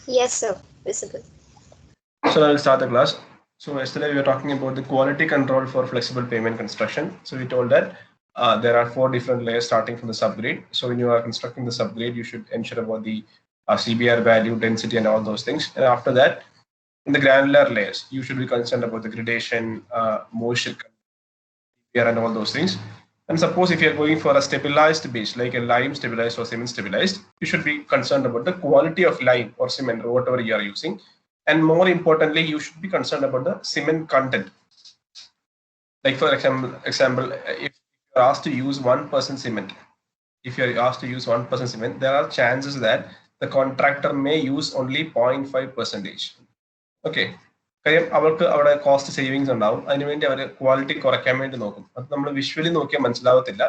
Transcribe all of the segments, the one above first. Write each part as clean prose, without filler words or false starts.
Yes, sir. Visible. So I'll start the class. So yesterday we were talking about the quality control for flexible payment construction. So we told that there are 4 different layers starting from the subgrade. So when you are constructing the subgrade, you should ensure about the CBR value, density, and all those things. And after that, in the granular layers, you should be concerned about the gradation, motion, and all those things. And suppose if you're going for a stabilized base, like a lime stabilized or cement stabilized, you should be concerned about the quality of lime or cement or whatever you are using. And more importantly, you should be concerned about the cement content. Like for example, if you're asked to use 1% cement, there are chances that the contractor may use only 0.5%. Okay. കാര്യം അവർക്ക് അവിടെ cost savings ഉണ്ടാവും, അതിനുവേണ്ടി അവർ quality കുറയ്ക്കാൻ വേണ്ടി നോക്കും. അത് നമ്മൾ വിഷ്വലി നോക്കിയാൽ മനസ്സിലാവത്തില്ല.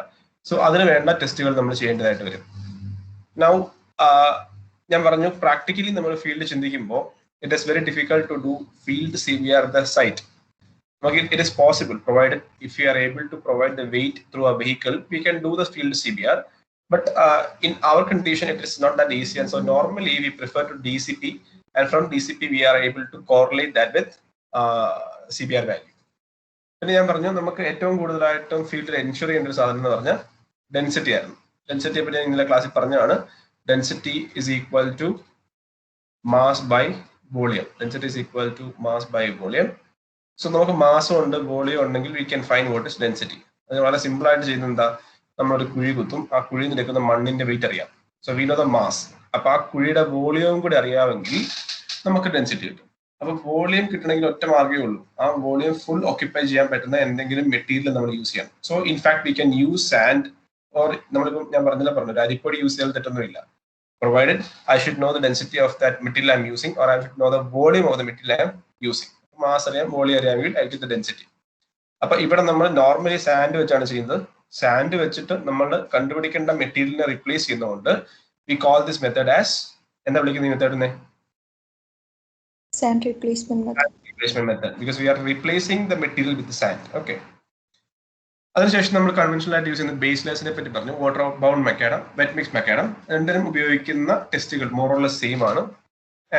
സോ അതിന് വേണ്ട ടെസ്റ്റുകൾ നമ്മൾ ചെയ്യേണ്ടതായിട്ട് വരും. നൗ ഞാൻ പറഞ്ഞു, പ്രാക്ടിക്കലി നമ്മൾ ഫീൽഡ് ചിന്തിക്കുമ്പോൾ it is very difficult to do field CBR at the site. It is possible provided if you are able to provide the weight through a vehicle, we can do the field CBR. But in our condition, it is not that easy, and so normally we prefer to DCP, and from DCP we are able to correlate that with CBR value. പിന്നെ ഞാൻ പറഞ്ഞു, നമുക്ക് ഏറ്റവും കൂടുതലായിട്ടും ഫീൽഡിൽ ensure ചെയ്യേണ്ട ഒരു സാധനം എന്ന് പറഞ്ഞാൽ ഡെൻസിറ്റി ആയിരുന്നു. ഡെൻസിറ്റിയെ പറ്റി ഞാൻ ഇന്നലെ ക്ലാസ്സിൽ പറഞ്ഞതാണ്. Density is equal to mass by volume. Density is equal to mass by volume. So നമുക്ക് മാസം ഉണ്ട്, വോളിയം ഉണ്ടെങ്കിൽ we can find what is density. അത് വളരെ സിമ്പിൾ ആയിട്ട് ചെയ്യുന്നത് എന്താ, നമ്മളൊരു കുഴി കുത്തും, ആ കുഴിയിൽ നിന്ന് എടുക്കുന്ന മണ്ണിന്റെ വെയിറ്റ് അറിയാം. So we know the mass. അപ്പൊ ആ കുഴിയുടെ വോളിയവും കൂടി അറിയാമെങ്കിൽ നമുക്ക് ഡെൻസിറ്റി കിട്ടും. അപ്പൊ വോളിയം കിട്ടണമെങ്കിൽ ഒറ്റ മാർഗ്ഗമേ ഉള്ളൂ, ആ വോളിയം ഫുൾ ഓക്യുപ്പൈ ചെയ്യാൻ പറ്റുന്ന എന്തെങ്കിലും മെറ്റീരിയൽ നമ്മൾ യൂസ് ചെയ്യണം. So in fact we can use sand or നമ്മളിപ്പം ഞാൻ പറഞ്ഞു അരിപ്പൊടി യൂസ് ചെയ്യാൻ തെറ്റൊന്നുമില്ല, provided I should know the density of that material I'm using, or I should know the volume of the material I am using. Mass അറിയാം, volume അറിയാമെങ്കിൽ I get the density. അപ്പൊ ഇവിടെ നമ്മൾ നോർമലി സാൻഡ് വെച്ചാണ് ചെയ്യുന്നത്. Sand വെച്ചിട്ട് നമ്മൾ കണ്ടുപിടിക്കേണ്ട മെറ്റീരിയലിനെ റീപ്ലേസ് ചെയ്യുന്നതുകൊണ്ട് we call this method as, എന്താ വിളിക്കുന്ന ഈ മെത്തേഡിനെ? Sand replacement method. Because we are replacing the material with the sand. Okay. അതിനുശേഷം നമ്മൾ കൺവെൻഷണൽ ആയിട്ട് യൂസ് ചെയ്യുന്ന ബേസ് ലെയർസിനെ പറ്റി പറഞ്ഞു. Water bound macadam, wet mix macadam, രണ്ടിനും ഉപയോഗിക്കുന്ന ടെസ്റ്റുകൾ മോർ ഓർ ലെസ് സെയിം ആണ്.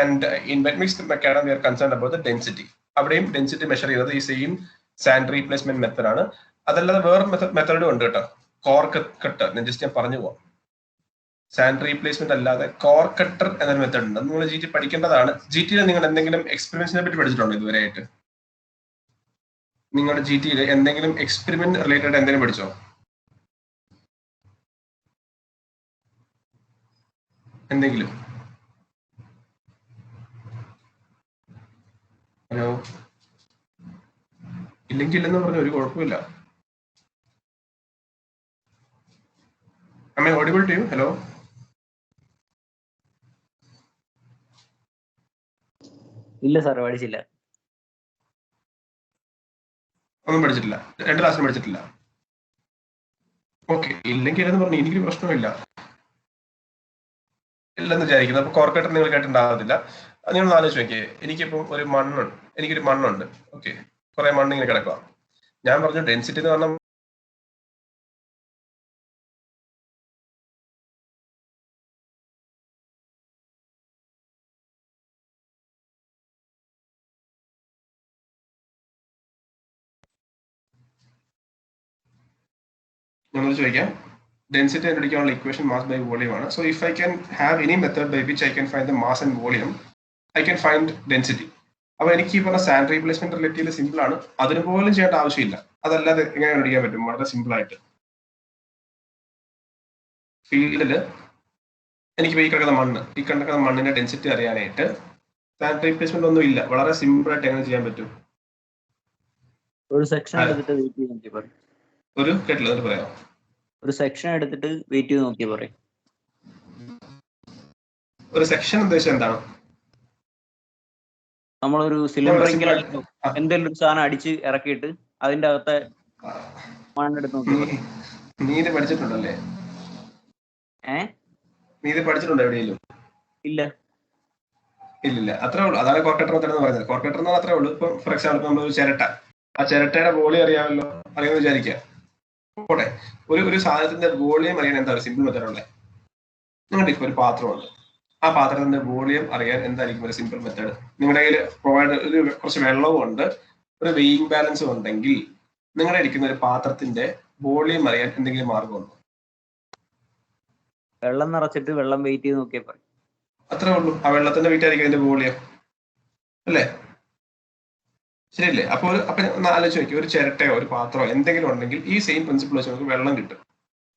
And in wet mix macadam we are concern about the density. അവിടെയും ഡെൻസിറ്റി മെഷർ ചെയ്യുന്നത് ഈ സെയിം സാൻഡ് റീപ്ലേസ്മെന്റ് മെത്തഡ് ആണ്. അതല്ലാതെ വേറെ മെത്തഡും ഉണ്ട് കേട്ടോ, കോർ കട്ട്. ഞാൻ പറഞ്ഞു പോവാം. സാൻഡ് റീപ്ലേസ്മെന്റ് അല്ലാതെ കോർ കട്ടർ എന്നൊരു മെത്തഡ് ഉണ്ട്. അത് നിങ്ങൾ GT പഠിക്കേണ്ടതാണ്. GTയിൽ നിങ്ങൾ എന്തെങ്കിലും എക്സ്പെരിമെന്റ്സിനെ പറ്റി പഠിച്ചിട്ടുണ്ടോ ഇതുവരെയായിട്ട്? നിങ്ങളുടെ GTയിൽ എന്തെങ്കിലും എക്സ്പെരിമെന്റ് റിലേറ്റഡ് എന്തെങ്കിലും പഠിച്ചോ? എന്തെങ്കിലും? ഹലോ? ഇല്ലെങ്കിൽ ഇല്ലെന്ന് പറഞ്ഞ ഒരു കുഴപ്പമില്ല. Am I audible to you? Hello? ഇല്ല സാർ, പഠിച്ചില്ല. ഒന്നും പഠിച്ചിട്ടില്ല? 2 ക്ലാസ്സിലും പഠിച്ചിട്ടില്ല? ഓക്കെ, ഇല്ലെങ്കിൽ എന്ന് പറഞ്ഞു എനിക്കൊരു പ്രശ്നമില്ല, ഇല്ലെന്ന് വിചാരിക്കുന്നത്. അപ്പൊ കോർക്കട്ടർ നിങ്ങൾ കേട്ടിട്ടുണ്ടാകത്തില്ല. നിങ്ങൾ ആലോചിച്ച് നോക്കിയേ, എനിക്കൊരു മണ്ണുണ്ട്. ഓക്കെ, കുറെ മണ്ണ് ഇങ്ങനെ കിടക്കുക. ഞാൻ പറഞ്ഞു ഡെൻസിറ്റി എന്ന് പറഞ്ഞാൽ ചോദിക്കാം, ഡെൻസിറ്റി കണ്ടുപിടിക്കാനുള്ള ഇക്വേഷൻ മാസ് ബൈ വോളിയം ആണ്. So if I can have any method by which I can find the mass and volume, I can find density. അപ്പൊ എനിക്ക് ഈ പറഞ്ഞ സാൻഡ് റീപ്ലേസ്മെന്റ് റിലേറ്റീവ് സിമ്പിൾ ആണ്, അതിന് പോലും ചെയ്യേണ്ട ആവശ്യമില്ല. അതല്ലാതെ എങ്ങനെ കണ്ടുപിടിക്കാൻ പറ്റും? വളരെ സിമ്പിൾ ആയിട്ട് ഫീൽഡില് എനിക്ക് ഈ കിടക്കുന്ന മണ്ണിന്റെ ഡെൻസിറ്റി അറിയാനായിട്ട് സാൻഡ് റീപ്ലേസ്മെന്റ് ഒന്നും ഇല്ല. വളരെ സിമ്പിൾ ആയിട്ട് എങ്ങനെ ചെയ്യാൻ പറ്റും? ഒരു സെക്ഷൻ എടുത്തിട്ട് വെയിറ്റ് ചെയ്ത് നോക്കി പറയും. ഒരു സെക്ഷൻ എടുത്തിട്ട് വെയിറ്റ് ചെയ്ത് നോക്കിയാൽ പറയും. ഒരു സെക്ഷൻ ഉദ്ദേശം എന്താണ്? നമ്മളൊരു സിലിണ്ടറിൽ എന്തെങ്കിലും ഒരു സാധനം അടിച്ച് ഇറക്കിയിട്ട് അതിന്റെ അകത്തെ മണ്ണെടുത്ത് നോക്കി. നീ ഇത് പഠിച്ചിട്ടുണ്ടല്ലേ? നീ ഇത് പഠിച്ചിട്ടുണ്ടോ എവിടെയെങ്കിലും? ഇല്ല. അത്രേ ഉള്ളൂ. അതാണ് കോർക്കട്ടർ മെത്തേഡ് എന്ന് പറയുന്നത്. കോർക്കട്ടർ എന്ന് അത്രേ ഉള്ളൂ. ഇപ്പൊ ഫോർ എക്സാമ്പിൾ നമ്മളൊരു ചിരട്ട, ആ ചിരട്ടയുടെ വോളിയം അറിയാമല്ലോ, അറിയാമെന്ന് വിചാരിക്കുക. പോട്ടെ, ഒരു സാധനത്തിന്റെ വോളിയം അറിയാൻ എന്താ സിമ്പിൾ മെത്തേഡ് ഉള്ളത്? നിങ്ങളുടെ ഇപ്പൊ ഒരു പാത്രമുണ്ട്, ആ പാത്രത്തിന്റെ വോളിയം അറിയാൻ എന്തായിരിക്കും ഒരു സിമ്പിൾ മെത്തേഡ്? നിങ്ങളുടെ കയ്യിൽ പ്രൊവൈഡ് ഒരു കുറച്ച് വെള്ളവും ഉണ്ട്, ഒരു വെയിങ് ബാലൻസും ഉണ്ടെങ്കിൽ നിങ്ങളുടെ ഇരിക്കുന്ന ഒരു പാത്രത്തിന്റെ വോളിയം അറിയാൻ എന്തെങ്കിലും മാർഗമുണ്ടോ? വെള്ളം നിറച്ചിട്ട് വെള്ളം വെയിറ്റ് ചെയ്ത് നോക്കിയാൽ പറയും. അത്രേ ഉള്ളൂ. ആ വെള്ളത്തിന്റെ വെയിറ്റ് ആയിരിക്കും അതിന്റെ വോളിയം, അല്ലേ? ശരിയല്ലേ? അപ്പൊ ഒന്ന് ആലോചിച്ച് നോക്കി, ഒരു ചിരട്ടയോ ഒരു പാത്രമോ എന്തെങ്കിലും ഉണ്ടെങ്കിൽ ഈ സെയിം പ്രിൻസിപ്പിൾ വെച്ച് നമുക്ക് വെള്ളം കിട്ടും.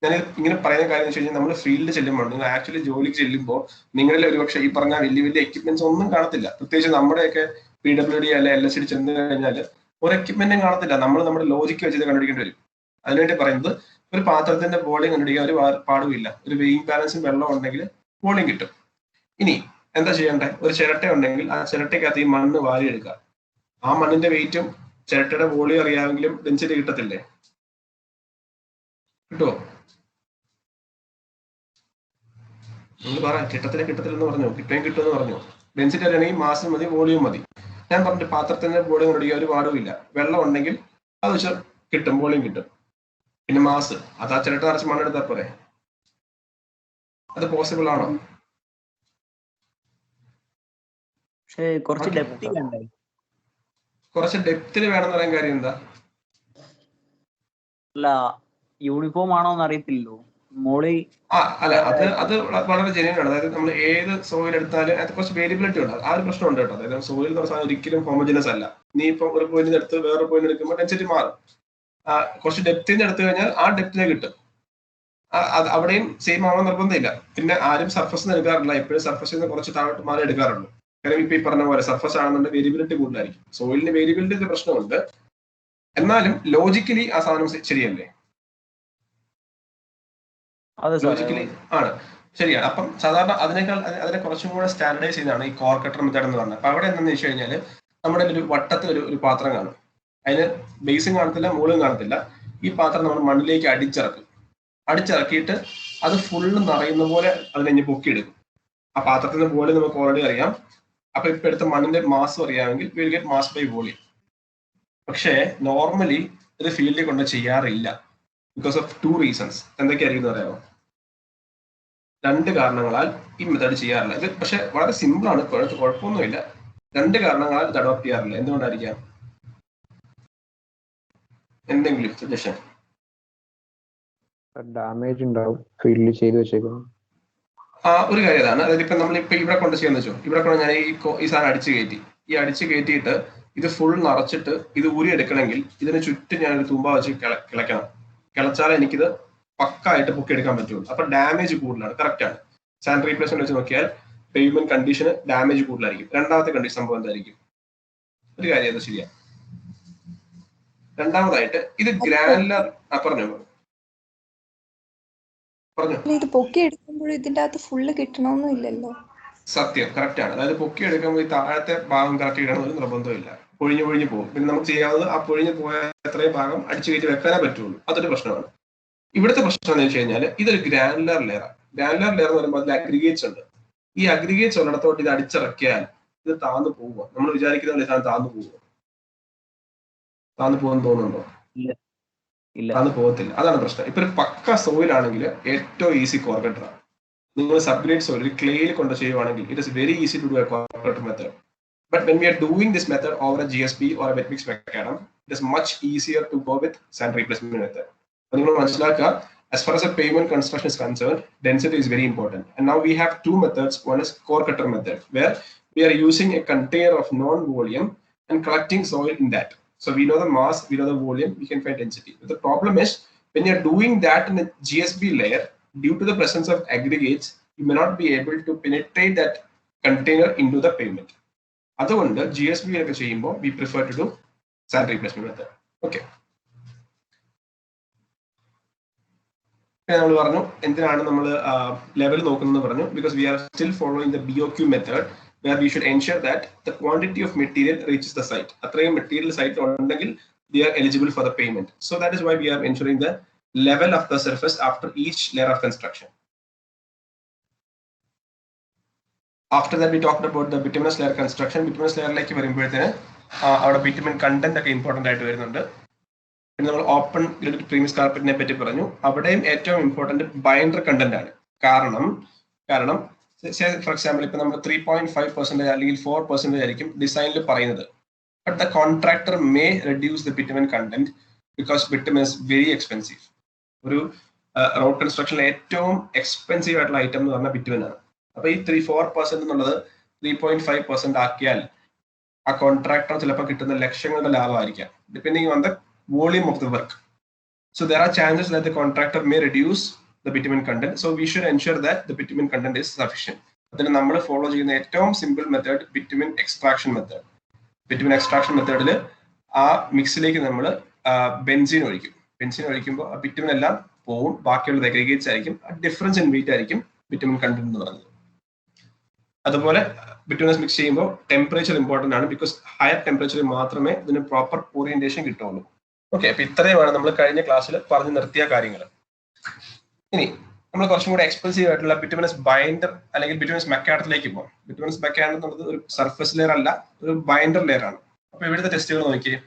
ഞാൻ ഇങ്ങനെ പറയുന്ന കാര്യം എന്ന് വെച്ച് കഴിഞ്ഞാൽ നമ്മൾ ഫീൽഡിൽ ചെല്ലുമ്പോൾ, നിങ്ങൾ ആക്ച്വലി ജോലിക്ക് ചെല്ലുമ്പോൾ നിങ്ങളിൽ ഒരുപക്ഷെ ഈ പറഞ്ഞ വലിയ വലിയ എക്യുപ്മെന്റ്സ് ഒന്നും കാണത്തില്ല. പ്രത്യേകിച്ച് നമ്മുടെയൊക്കെ PWD അല്ലെ LSD ചെന്ന് കഴിഞ്ഞാൽ ഒരു എക്യുപ്മെന്റും കാണത്തില്ല. നമ്മൾ നമ്മുടെ ലോജിക്ക് വെച്ച് കണ്ടുപിടിക്കേണ്ടി വരും. അതിനുവേണ്ടി പറയുന്നത് ഒരു പാത്രത്തിന്റെ വോളിയം കണ്ടുപിടിക്കാൻ ഒരു പാടുമില്ല. ഒരു വെയിങ് ബാലൻസും വെള്ളം ഉണ്ടെങ്കിൽ വോളിയം കിട്ടും. ഇനി എന്താ ചെയ്യണ്ടേ? ഒരു ചിരട്ട ഉണ്ടെങ്കിൽ ആ ചിരട്ടയ്ക്കകത്ത് ഈ മണ്ണ് വാരിയെടുക്കുക. ആ മണ്ണിന്റെ വെയിറ്റും ചിരട്ടയുടെ വോളിയം അറിയാമെങ്കിലും ഡെൻസിറ്റി കിട്ടത്തില്ലേ? കിട്ടുമോ? നിങ്ങൾ പറ, കിട്ടത്തില്ലെന്ന് പറഞ്ഞു. കിട്ടുമെന്ന് പറഞ്ഞു. ഡെൻസിറ്റി അറിയണമെങ്കിൽ മാസം മതി, വോളിയം മതി. ഞാൻ പറഞ്ഞു പാത്രത്തിന്റെ വോളിയം കണ്ടുപിടിക്കാൻ ഒരു പാടുമില്ല. വെള്ളം ഉണ്ടെങ്കിൽ അത് വെച്ചാൽ കിട്ടും, വോളിയം കിട്ടും. പിന്നെ മാസ്, അത് ആ ചിരട്ട നിറച്ച് മണ്ണെടുത്താൽ പോരെ? അത് പോസിബിൾ ആണോ? പക്ഷേ കുറച്ച് ഡെപ്തി വേണ്ടേ? കുറച്ച് ഡെപ്തിൽ വേണമെന്ന് പറയാൻ കാര്യം എന്താ? അല്ല, യൂണിഫോം ആണോ എന്ന് അറിയത്തില്ലല്ലോ. മോളി അല്ല, അത് വളരെ ജെന്യൂൻ ആണ്. അതായത് നമ്മൾ ഏത് സോയിൽ എടുത്താലും അത് കുറച്ച് വേരിയബിലിറ്റി ഉണ്ട്. ആ ഒരു പ്രശ്നം ഉണ്ട് കേട്ടോ. അതായത് സോയിൽ എന്ന് പറഞ്ഞാൽ ഒരിക്കലും ഹോമോജനസ് അല്ല. നീ ഇപ്പൊ ഒരു പോയിന്റ് എടുത്ത് വേറെ പോയിന്റ് എടുക്കുമ്പോൾ ഡെൻസിറ്റി മാറും. കുറച്ച് ഡെപ്തിൽ നിന്ന് എടുത്തു കഴിഞ്ഞാൽ ആ ഡെപ്തിനെ കിട്ടും. അവിടെയും സെയിം ആവണം നിർബന്ധമില്ല. പിന്നെ ആരും സർഫസ് നിന്ന് എടുക്കാറില്ല. എപ്പോഴും സർഫസിൽ നിന്ന് കുറച്ച് താഴോട്ട് മാറി എടുക്കാറുള്ളൂ. കാരണം ഇപ്പൊ ഈ പറഞ്ഞ പോലെ സർഫസ് ആണെന്നുണ്ടെങ്കിൽ വേരിയബിലിറ്റി കൂടുതലായിരിക്കും. സോയിലിന് വേരിയബിലിറ്റി പ്രശ്നമുണ്ട്, എന്നാലും ലോജിക്കലി ആ സാധനം ശരിയല്ലേ? ലോജിക്കലി ആണ്, ശരിയാണ്. അപ്പം സാധാരണ അതിനെ കുറച്ചും കൂടെ സ്റ്റാൻഡർഡൈസ് ചെയ്യുന്നതാണ് ഈ കോർ കട്ടർ മെത്തേഡ് എന്ന് പറഞ്ഞത്. അപ്പൊ അവിടെ എന്താണെന്ന് വെച്ച് കഴിഞ്ഞാൽ നമ്മുടെ ഒരു വട്ടത്തിൽ ഒരു പാത്രം കാണും. അതിന് ബേസും കാണത്തില്ല, മുകളും കാണത്തില്ല. ഈ പാത്രം നമ്മൾ മണ്ണിലേക്ക് അടിച്ചിറക്കിയിട്ട് അത് ഫുള്ള് നിറയുന്ന പോലെ അതിനെ പൊക്കിയെടുക്കും. ആ പാത്രത്തിന്റെ വോളിയം നമുക്ക് ഓൾറെഡി അറിയാം. അപ്പൊ ഇപ്പൊ എടുത്ത മണ്ണിന്റെ മാസ് അറിയാമെങ്കിൽ will get mass by volume. പക്ഷേ നോർമലി ഇത് ഫീൽഡിൽ കൊണ്ട് ചെയ്യാറില്ല. Because of 2 reasons. എന്തൊക്കെയായിരിക്കും എന്ന് പറയാമോ? 2 കാരണങ്ങളാൽ ഈ മെത്തേഡ് ചെയ്യാറില്ല. ഇത് പക്ഷെ വളരെ സിമ്പിൾ ആണ്, കുഴപ്പമൊന്നുമില്ല. 2 കാരണങ്ങളാൽ ഇത് അഡോപ്റ്റ് ചെയ്യാറില്ല. എന്തുകൊണ്ടായിരിക്കാം? എന്തെങ്കിലും സജഷൻ? ഡാമേജ് ഉണ്ടാവും ഫീൽഡിൽ ചെയ്ത് വെച്ചേക്കുന്നു. ഒരു കാര്യം അതാണ്. അതായത് ഇപ്പൊ നമ്മളിപ്പോ ഇവിടെ കൊണ്ട് ചെയ്യാന്ന് വെച്ചോ, ഇവിടെ കൊണ്ട് ഞാൻ ഈ സാധനം അടിച്ചു കയറ്റിയിട്ട് ഇത് ഫുൾ നിറച്ചിട്ട് ഇത് ഊരിയെടുക്കണമെങ്കിൽ ഇതിന് ചുറ്റും ഞാനൊരു തുമ്പ വെച്ച് കിളയ്ക്കണം. കിളച്ചാലേ എനിക്കിത് പക്കായിട്ട് പൊക്കിയെടുക്കാൻ പറ്റുള്ളൂ. അപ്പൊ ഡാമേജ് കൂടുതലാണ്. കറക്റ്റ് ആണ്. സാൻഡ് റീപ്ലേസ്മെന്റ് വെച്ച് നോക്കിയാൽ പേയ്മെന്റ് കണ്ടീഷന് ഡാമേജ് കൂടുതലായിരിക്കും. രണ്ടാമത്തെ കണ്ടീഷൻ സംഭവം എന്തായിരിക്കും? ഒരു കാര്യം അത് ശരിയാണ്. രണ്ടാമതായിട്ട് ഇത് ഗ്രാനുലർ പറഞ്ഞു. ഇത് പൊക്കി എടുക്കുമ്പോൾ ഇതിന്റെ അകത്ത് ഫുള്ള് കിട്ടണമെന്നില്ലല്ലോ. സത്യം, കറക്റ്റ് ആണ്. അതായത് പൊക്കി എടുക്കുമ്പോൾ ഈ താഴത്തെ ഭാഗം കറക്റ്റ് ഇടണമെന്ന് നിർബന്ധമില്ല. പൊഴിഞ്ഞു പോകും. പിന്നെ നമുക്ക് ചെയ്യാവുന്നത് ആ പൊഴിഞ്ഞു പോയ എത്രയും ഭാഗം അടിച്ചു കയറ്റി വെക്കാനേ പറ്റുള്ളൂ. അതൊരു പ്രശ്നമാണ്. ഇവിടുത്തെ പ്രശ്നം എന്ന് വെച്ച് കഴിഞ്ഞാൽ ഇതൊരു ഗ്രാനുലർ ലെയറാണ്. ഗ്രാനുലർ ലെയർ എന്ന് പറയുമ്പോൾ അതിൽ അഗ്രിഗേറ്റ്സ് ഉണ്ട്. ഈ അഗ്രിഗേറ്റ്സ് ഉള്ളിടത്തോട്ട് ഇത് അടിച്ചിറക്കിയാൽ ഇത് താന്നു പോവുക. നമ്മൾ വിചാരിക്കുന്ന സാധനം താന്നു പോകുമെന്ന് തോന്നുന്നുണ്ടോ? താന്നു പോകത്തില്ല. അതാണ് പ്രശ്നം. ഇപ്പൊ ഒരു പക്ക സോയിൽ ആണെങ്കിൽ ഏറ്റവും ഈസി കോർക്കട്ടറാണ്. നിങ്ങൾ സബ്ഗ്രേഡ് സോയിൽ ഒരു ക്ലേയിൽ കൊണ്ട് ചെയ്യുവാണെങ്കിൽ it is very easy to do a core cutter method. But when we are doing this method over a GSP or a wet mix macadam, it is much easier to go with sand replacement method. As far as a pavement construction is concerned, density is very important. And now we have 2 methods. One is core cutter method, where we are using a container of non-volume and collecting soil in that. So we know the mass, we know the volume, we can find density. But the problem is when you are doing that in a GSB layer, due to the presence of aggregates, you may not be able to penetrate that container into the pavement. അതുകൊണ്ട് GSB ഒക്കെ ചെയ്യുമ്പോൾ we prefer to do sand replacement method. Okay. നമ്മൾ പറഞ്ഞു എന്തിനാണ് നമ്മൾ level നോക്കുന്നത് പറഞ്ഞു. Because we are still following the BOQ method where we should ensure that the quantity of material reaches the site. അത്രയും മെറ്റീരിയൽ സൈറ്റ് ഉണ്ടെങ്കിൽ they are eligible for the payment. So that is why we are ensuring the level of the surface after each layer of construction. After that we talked about the bituminous layer construction. Bituminous layer like വരുമ്പോഴത്തേന് അവിടെ bitumen content ഒക്കെ important ആയിട്ട് വരുന്നുണ്ട്. പിന്നെ നമ്മൾ open grid premiums കാർപ്പറ്റിനെ പറ്റി പറഞ്ഞു. അവിടെയും ഏറ്റവും ഇമ്പോർട്ടന്റ് ബൈൻഡർ കണ്ടന്റ് ആണ്. കാരണം ഫോർ എക്സാമ്പിൾ ഇപ്പൊ നമ്മൾ 3.5% അല്ലെങ്കിൽ 4% ആയിരിക്കും ഡിസൈനിൽ പറയുന്നത്. But the contractor may reduce the bitumen content because bitumen is very expensive. ഒരു റോഡ് കൺസ്ട്രക്ഷനിലെ ഏറ്റവും എക്സ്പെൻസീവ് ആയിട്ടുള്ള ഐറ്റം എന്ന് പറഞ്ഞാൽ ബിറ്റുമിൻ ആണ്. അപ്പൊ ഈ 4% എന്നുള്ളത് 3.5% ആക്കിയാൽ ആ കോൺട്രാക്ടർ ചിലപ്പോൾ കിട്ടുന്ന ലക്ഷങ്ങളുടെ ലാഭമായിരിക്കാം, depending on the volume of the work. So there are chances that the contractor may reduce the bitumen content. So we should ensure that the bitumen content is sufficient. അതിന് നമ്മൾ ഫോളോ ചെയ്യുന്ന ഏറ്റവും simple method bitumen extraction method. Bitumen extraction മെത്തേഡിൽ ആ മിക്സിലേക്ക് നമ്മൾ benzene ഒഴിക്കും. Benzene ഒഴിക്കുമ്പോൾ ആ ബിറ്റുമിൻ എല്ലാം പോവും, ബാക്കിയുള്ളത് അഗ്രിഗേറ്റ്സ് ആയിരിക്കും. ഡിഫറൻസ് ഇൻ വെയിറ്റ് ആയിരിക്കും ബിറ്റുമിൻ കണ്ടന്റ് എന്ന് പറയുന്നത്. അതുപോലെ ബിറ്റുമിനസ് മിക്സ് ചെയ്യുമ്പോൾ ടെമ്പറേച്ചർ ഇമ്പോർട്ടന്റ് ആണ്, ബിക്കോസ് ഹയർ ടെമ്പറേച്ചറിൽ മാത്രമേ ഇതിന് പ്രോപ്പർ ഓറിയന്റേഷൻ കിട്ടുള്ളൂ. ഓക്കെ, അപ്പൊ ഇത്രയുമാണ് നമ്മൾ കഴിഞ്ഞ ക്ലാസ്സിൽ പറഞ്ഞു നിർത്തിയ കാര്യങ്ങൾ. ഇനി നമ്മൾ കുറച്ചും കൂടെ എക്സ്പെൻസീവ് ആയിട്ടുള്ള ബിറ്റുമിനസ് ബൈൻഡർ അല്ലെങ്കിൽ ബിറ്റുമിനസ് മെക്കാഡത്തിലേക്ക് പോകും. ബിറ്റുമിനസ് മെക്കാഡ് എന്നുള്ളത് ഒരു സർഫസ് ലെയർ അല്ല, ഒരു ബൈൻഡർ ലെയർ ആണ്. അപ്പൊ ഇവിടുത്തെ ടെസ്റ്റുകൾ നോക്കിയേ.